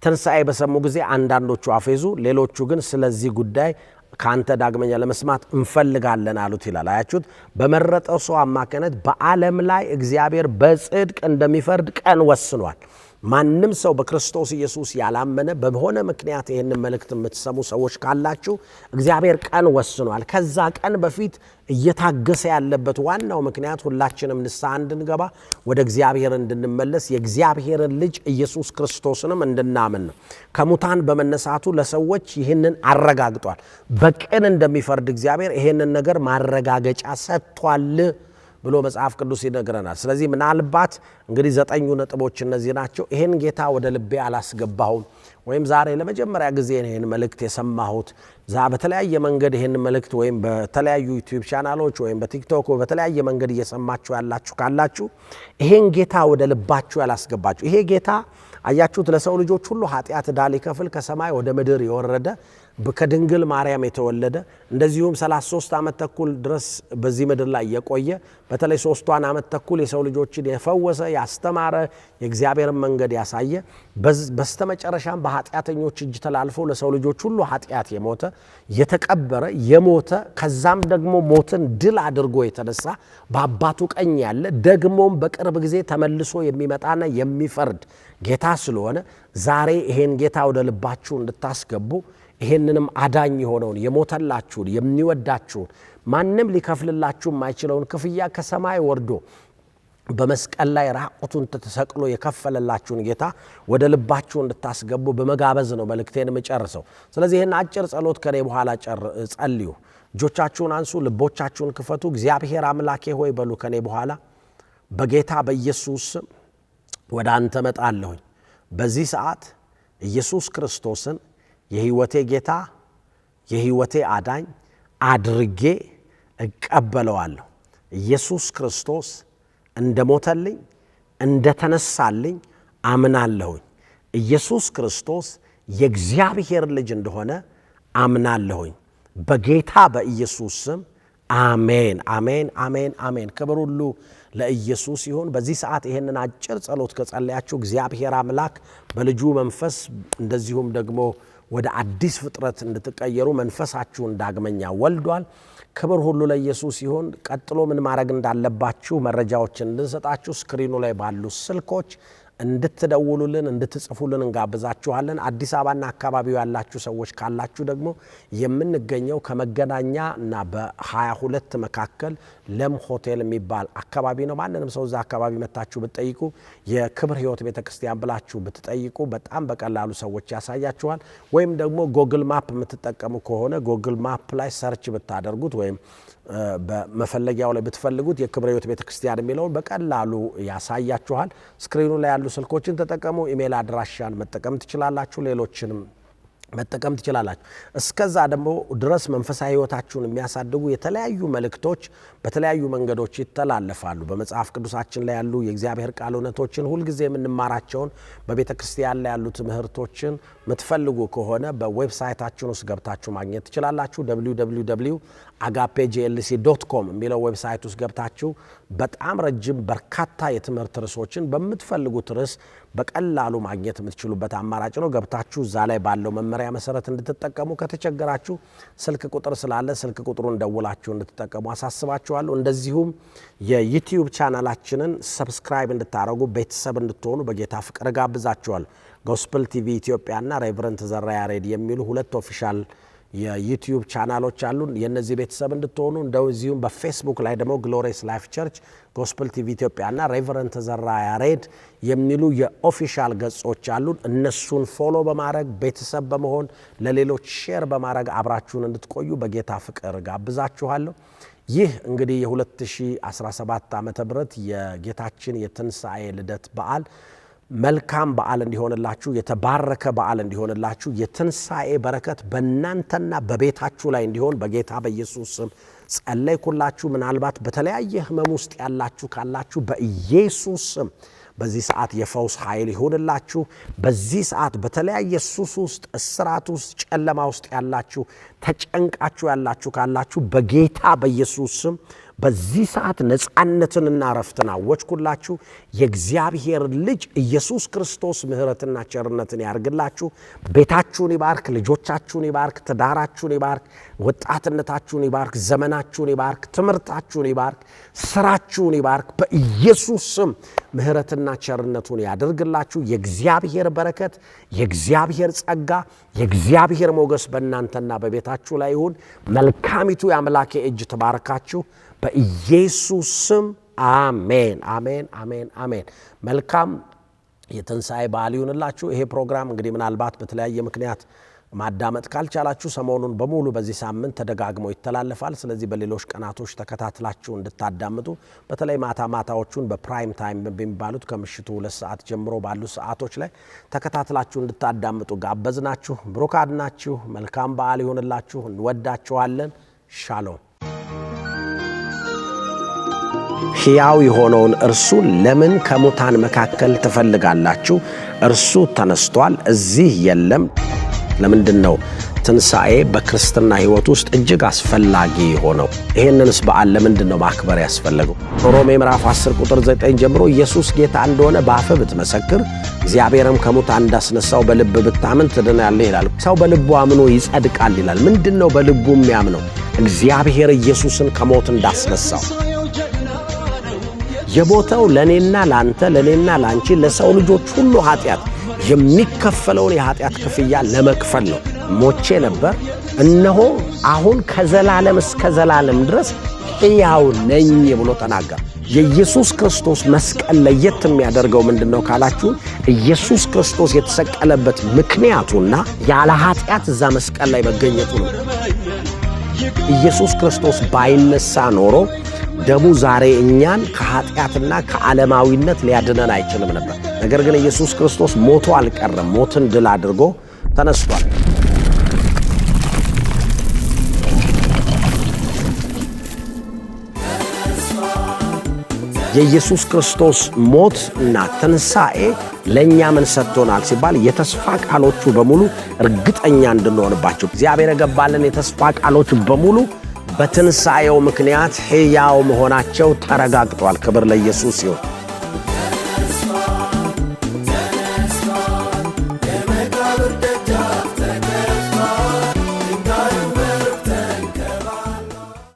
ትንሣኤ በሰሙ ጊዜ አንዳንዶቹ አፌዙ፣ ሌሎቹ ግን ስለዚህ ጉዳይ ከአንተ ዳግመኛ ለመስማት እንፈልጋለን አሉት ይላል። አያችሁት? በመረጠው ሰው አማካኝነት በዓለም ላይ እግዚአብሔር በጽድቅ እንደሚፈርድ ቀን ወስኗል። ማንም ሰው በክርስቶስ ኢየሱስ ያላመነ በሆነ ምክንያት ይሄን መልእክት የምትሰሙ ሰዎች ካላችሁ እግዚአብሔር ቀን ወስኗል። ከዛ ቀን በፊት እየታገሰ ያለበት ዋናው ምክንያት ሁላችንም ንስሐ እንድንገባ ወደ እግዚአብሔር እንድንመለስ የእግዚአብሔርን ልጅ ኢየሱስ ክርስቶስንም እንድናምን ነው። ከሙታን በመነሳቱ ለሰዎች ይህንን አረጋግጧል። በቀን እንደሚፈርድ እግዚአብሔር ይህንን ነገር ማረጋገጫ ሰጥቷል ብሎ መጽሐፍ ቅዱስ ይነግረናል። ስለዚህ ምናልባት እንግዲህ 9 ነጥቦች እነዚህ ናቸው። ይሄን ጌታ ወደ ልቤ አላስገባሁም ወይም ዛሬ ለመጀመሪያ ጊዜ ይሄን መልእክት የሰማሁት በተለያየ መንገድ ይሄን መልእክት ወይም በተለያዩ ዩቲዩብ ቻናሎች ወይም በቲክቶክ ወይ በተለያየ መንገድ እየሰማችሁ ያላችሁ ካላችሁ ይሄን ጌታ ወደ ልባችሁ ያላስገባችሁ ይሄ ጌታ አያችሁት ለሰው ልጆች ሁሉ ኃጢአት ዕዳ ሊከፍል ከሰማይ ወደ ምድር የወረደ ከድንግል ማርያም የተወለደ እንደዚሁም 33 ዓመት ተኩል ድረስ በዚህ ምድር ላይ የቆየ በተለይ 3 ዓመት ተኩል የሰው ልጆችን የፈወሰ ያስተማረ የእግዚአብሔርን መንገድ ያሳየ በስተመጨረሻም በኃጢአተኞች እጅ ተላልፎ ለሰው ልጆች ሁሉ ኃጢአት የሞተ የተቀበረ የሞተ ከዛም ደግሞ ሞትን ድል አድርጎ የተነሳ በአባቱ ቀኝ ያለ ደግሞም በቅርብ ጊዜ ተመልሶ የሚመጣና የሚፈርድ ጌታ ስለሆነ ዛሬ ይሄን ጌታ ወደ ልባችሁ እንድታስገቡ ይሄንንም አዳኝ የሆነውን የሞተላችሁን የሚወዳችሁን ማንም ሊከፍልላችሁ የማይችለውን ክፍያ ከሰማይ ወርዶ በመስቀል ላይ ራቁቱን ተሰቅሎ የከፈለላችሁን ጌታ ወደ ልባችሁ እንድታስገቡ በመጋበዝ ነው መልእክቴን የምጨርሰው። ስለዚህ ይህን አጭር ጸሎት ከኔ በኋላ ጸልዩ። እጆቻችሁን አንሱ፣ ልቦቻችሁን ክፈቱ። እግዚአብሔር አምላኬ ሆይ በሉ ከኔ በኋላ በጌታ በኢየሱስ ወደ አንተ መጣለሁኝ። በዚህ ሰዓት ኢየሱስ ክርስቶስን የሕይወቴ ጌታ የሕይወቴ አዳኝ አድርጌ እቀበለዋለሁ። ኢየሱስ ክርስቶስ እንደሞተልኝ እንደተነሳልኝ አምናለሁኝ። ኢየሱስ ክርስቶስ የእግዚአብሔር ልጅ እንደሆነ አምናለሁኝ። በጌታ በኢየሱስ ስም አሜን፣ አሜን፣ አሜን፣ አሜን። ክብር ሁሉ ለኢየሱስ ይሁን። በዚህ ሰዓት ይሄንን አጭር ጸሎት ከጸለያችሁ እግዚአብሔር አምላክ በልጁ መንፈስ እንደዚሁም ደግሞ ወደ አዲስ ፍጥረት እንድትቀየሩ መንፈሳችሁን ዳግመኛ ወልዷል። ክብር ሁሉ ለኢየሱስ ይሁን። ቀጥሎ ምን ማድረግ እንዳለባችሁ መረጃዎችን እንድንሰጣችሁ ስክሪኑ ላይ ባሉ ስልኮች እንድትደውሉልን እንድትጽፉልን እንጋብዛችኋለን። አዲስ አበባና አካባቢው ያላችሁ ሰዎች ካላችሁ ደግሞ የምንገኘው ከመገናኛ እና በ22 መካከል ለም ሆቴል የሚባል አካባቢ ነው። ማንንም ሰው እዛ አካባቢ መታችሁ ብትጠይቁ የክብር ሕይወት ቤተክርስቲያን ብላችሁ ብትጠይቁ በጣም በቀላሉ ሰዎች ያሳያችኋል። ወይም ደግሞ ጎግል ማፕ የምትጠቀሙ ከሆነ ጎግል ማፕ ላይ ሰርች ብታደርጉት ወይም በመፈለጊያው ላይ ብትፈልጉት የክብር ሕይወት ቤተክርስቲያን የሚለውን በቀላሉ ያሳያችኋል። ስክሪኑ ላይ ያሉ ስልኮችን ተጠቀሙ። ኢሜል አድራሻን መጠቀም ትችላላችሁ። ሌሎችንም መጠቀም ትችላላችሁ። እስከዛ ደግሞ ድረስ መንፈሳዊ ሕይወታችሁን የሚያሳድጉ የተለያዩ መልእክቶች በተለያዩ መንገዶች ይተላለፋሉ። በመጽሐፍ ቅዱሳችን ላይ ያሉ የእግዚአብሔር ቃል እውነቶችን ሁልጊዜ የምንማራቸውን በቤተ ክርስቲያን ላይ ያሉ ትምህርቶችን የምትፈልጉ ከሆነ በዌብሳይታችን ውስጥ ገብታችሁ ማግኘት ትችላላችሁ። www.agapeglc.com የሚለው ዌብሳይት ውስጥ ገብታችሁ በጣም ረጅም በርካታ የትምህርት ርዕሶችን በምትፈልጉት ርዕስ በቀላሉ ማግኘት የምትችሉበት አማራጭ ነው። ገብታችሁ እዛ ላይ ባለው መመሪያ መሰረት እንድትጠቀሙ፣ ከተቸገራችሁ ስልክ ቁጥር ስላለ ስልክ ቁጥሩን ደውላችሁ እንድትጠቀሙ አሳስባችኋለሁ። እንደዚሁም የዩቲዩብ ቻናላችንን ሰብስክራይብ እንድታደርጉ ቤተሰብ እንድትሆኑ በጌታ ፍቅር ጋብዛችኋለሁ። ጎስፕል ቲቪ ኢትዮጵያና ሬቨረንት ዘራ ያሬድ የሚሉ 2 ኦፊሻል የዩቲዩብ ቻናሎች አሉን። የነዚህ ቤተሰብ እንድትሆኑ እንደዚሁም በፌስቡክ ላይ ደግሞ ግሎሪየስ ላይፍ ቸርች ጎስፕል ቲቪ ኢትዮጵያና ሬቨረንት ዘራ ያሬድ የሚሉ የኦፊሻል ገጾች አሉን። እነሱን ፎሎ በማድረግ ቤተሰብ በመሆን ለሌሎች ሼር በማድረግ አብራችሁን እንድትቆዩ በጌታ ፍቅር ጋብዛችኋለሁ። ይህ እንግዲህ የ2017 ዓመተ ምህረት የጌታችን የትንሣኤ ልደት በዓል መልካም በዓል እንዲሆንላችሁ፣ የተባረከ በዓል እንዲሆንላችሁ፣ የትንሣኤ በረከት በእናንተና በቤታችሁ ላይ እንዲሆን በጌታ በኢየሱስ ስም ጸለይኩላችሁ። ምናልባት በተለያየ ሕመም ውስጥ ያላችሁ ካላችሁ በኢየሱስ ስም በዚህ ሰዓት የፈውስ ኃይል ይሁንላችሁ። በዚህ ሰዓት በተለያየ ሱስ ውስጥ፣ እስራት ውስጥ፣ ጨለማ ውስጥ ያላችሁ ተጨንቃችሁ ያላችሁ ካላችሁ በጌታ በኢየሱስ ስም በዚህ ሰዓት ነፃነትንና ረፍትን አወጅኩላችሁ። የእግዚአብሔር ልጅ ኢየሱስ ክርስቶስ ምሕረትና ቸርነትን ያርግላችሁ። ቤታችሁን ይባርክ፣ ልጆቻችሁን ይባርክ፣ ትዳራችሁን ይባርክ፣ ወጣትነታችሁን ይባርክ፣ ዘመናችሁን ይባርክ፣ ትምህርታችሁን ይባርክ፣ ስራችሁን ይባርክ። በኢየሱስ ስም ምሕረትና ቸርነቱን ያደርግላችሁ። የእግዚአብሔር በረከት፣ የእግዚአብሔር ጸጋ፣ የእግዚአብሔር ሞገስ በእናንተና በቤታችሁ ላይ ይሁን። መልካሚቱ የአምላኬ እጅ ትባርካችሁ በኢየሱስ ስም አሜን፣ አሜን፣ አሜን፣ አሜን። መልካም የትንሣኤ በዓል ይሁንላችሁ። ይሄ ፕሮግራም እንግዲህ ምናልባት በተለያየ ምክንያት ማዳመጥ ካልቻላችሁ ሰሞኑን በሙሉ በዚህ ሳምንት ተደጋግሞ ይተላለፋል። ስለዚህ በሌሎች ቀናቶች ተከታትላችሁ እንድታዳምጡ በተለይ ማታዎቹን በፕራይም ታይም በሚባሉት ከምሽቱ 2 ሰዓት ጀምሮ ባሉ ሰዓቶች ላይ ተከታትላችሁ እንድታዳምጡ ጋበዝናችሁ። ብሩካን ናችሁ። መልካም በዓል ይሁንላችሁ። እንወዳችኋለን። ሻሎም። ሕያው የሆነውን እርሱን ለምን ከሙታን መካከል ትፈልጋላችሁ? እርሱ ተነስቷል፣ እዚህ የለም። ለምንድነው ትንሣኤ በክርስትና ሕይወት ውስጥ እጅግ አስፈላጊ ሆነው? ይሄንንስ በዓል ለምንድነው ማክበር ያስፈልገው? ሮሜ ምዕራፍ 10 ቁጥር 9 ጀምሮ ኢየሱስ ጌታ እንደሆነ በአፍህ ብትመሰክር እግዚአብሔርም ከሙታን እንዳስነሳው በልብ ብታምን ትድናለህ ይላል። ሰው በልቡ አምኖ ይጸድቃል ይላል። ምንድነው በልቡ የሚያምነው? እግዚአብሔር ኢየሱስን ከሞት እንዳስነሳው። የሞተው ለኔና ላንተ፣ ለኔና ላንቺ፣ ለሰው ልጆች ሁሉ ኃጢአት የሚከፈለውን የኃጢአት ክፍያ ለመክፈል ነው። ሞቼ ነበር፣ እነሆ አሁን ከዘላለም እስከ ዘላለም ድረስ ሕያው ነኝ ብሎ ተናገረ። የኢየሱስ ክርስቶስ መስቀል ለየት የሚያደርገው ምንድነው ካላችሁ፣ ኢየሱስ ክርስቶስ የተሰቀለበት ምክንያቱና ያለ ኃጢአት እዛ መስቀል ላይ መገኘቱ ነው። ኢየሱስ ክርስቶስ ባይነሳ ኖሮ ደሙ ዛሬ እኛን ከኃጢአትና ከዓለማዊነት ሊያድነን አይችልም ነበር። ነገር ግን ኢየሱስ ክርስቶስ ሞቶ አልቀረም። ሞትን ድል አድርጎ ተነስቷል። የኢየሱስ ክርስቶስ ሞት እና ትንሣኤ ለእኛ ምን ሰጥቶናል ሲባል የተስፋ ቃሎቹ በሙሉ እርግጠኛ እንድንሆንባቸው እግዚአብሔር የገባልን የተስፋ ቃሎች በሙሉ በትንሣኤው ምክንያት ሕያው መሆናቸው ተረጋግጧል። ክብር ለኢየሱስ ይሁን።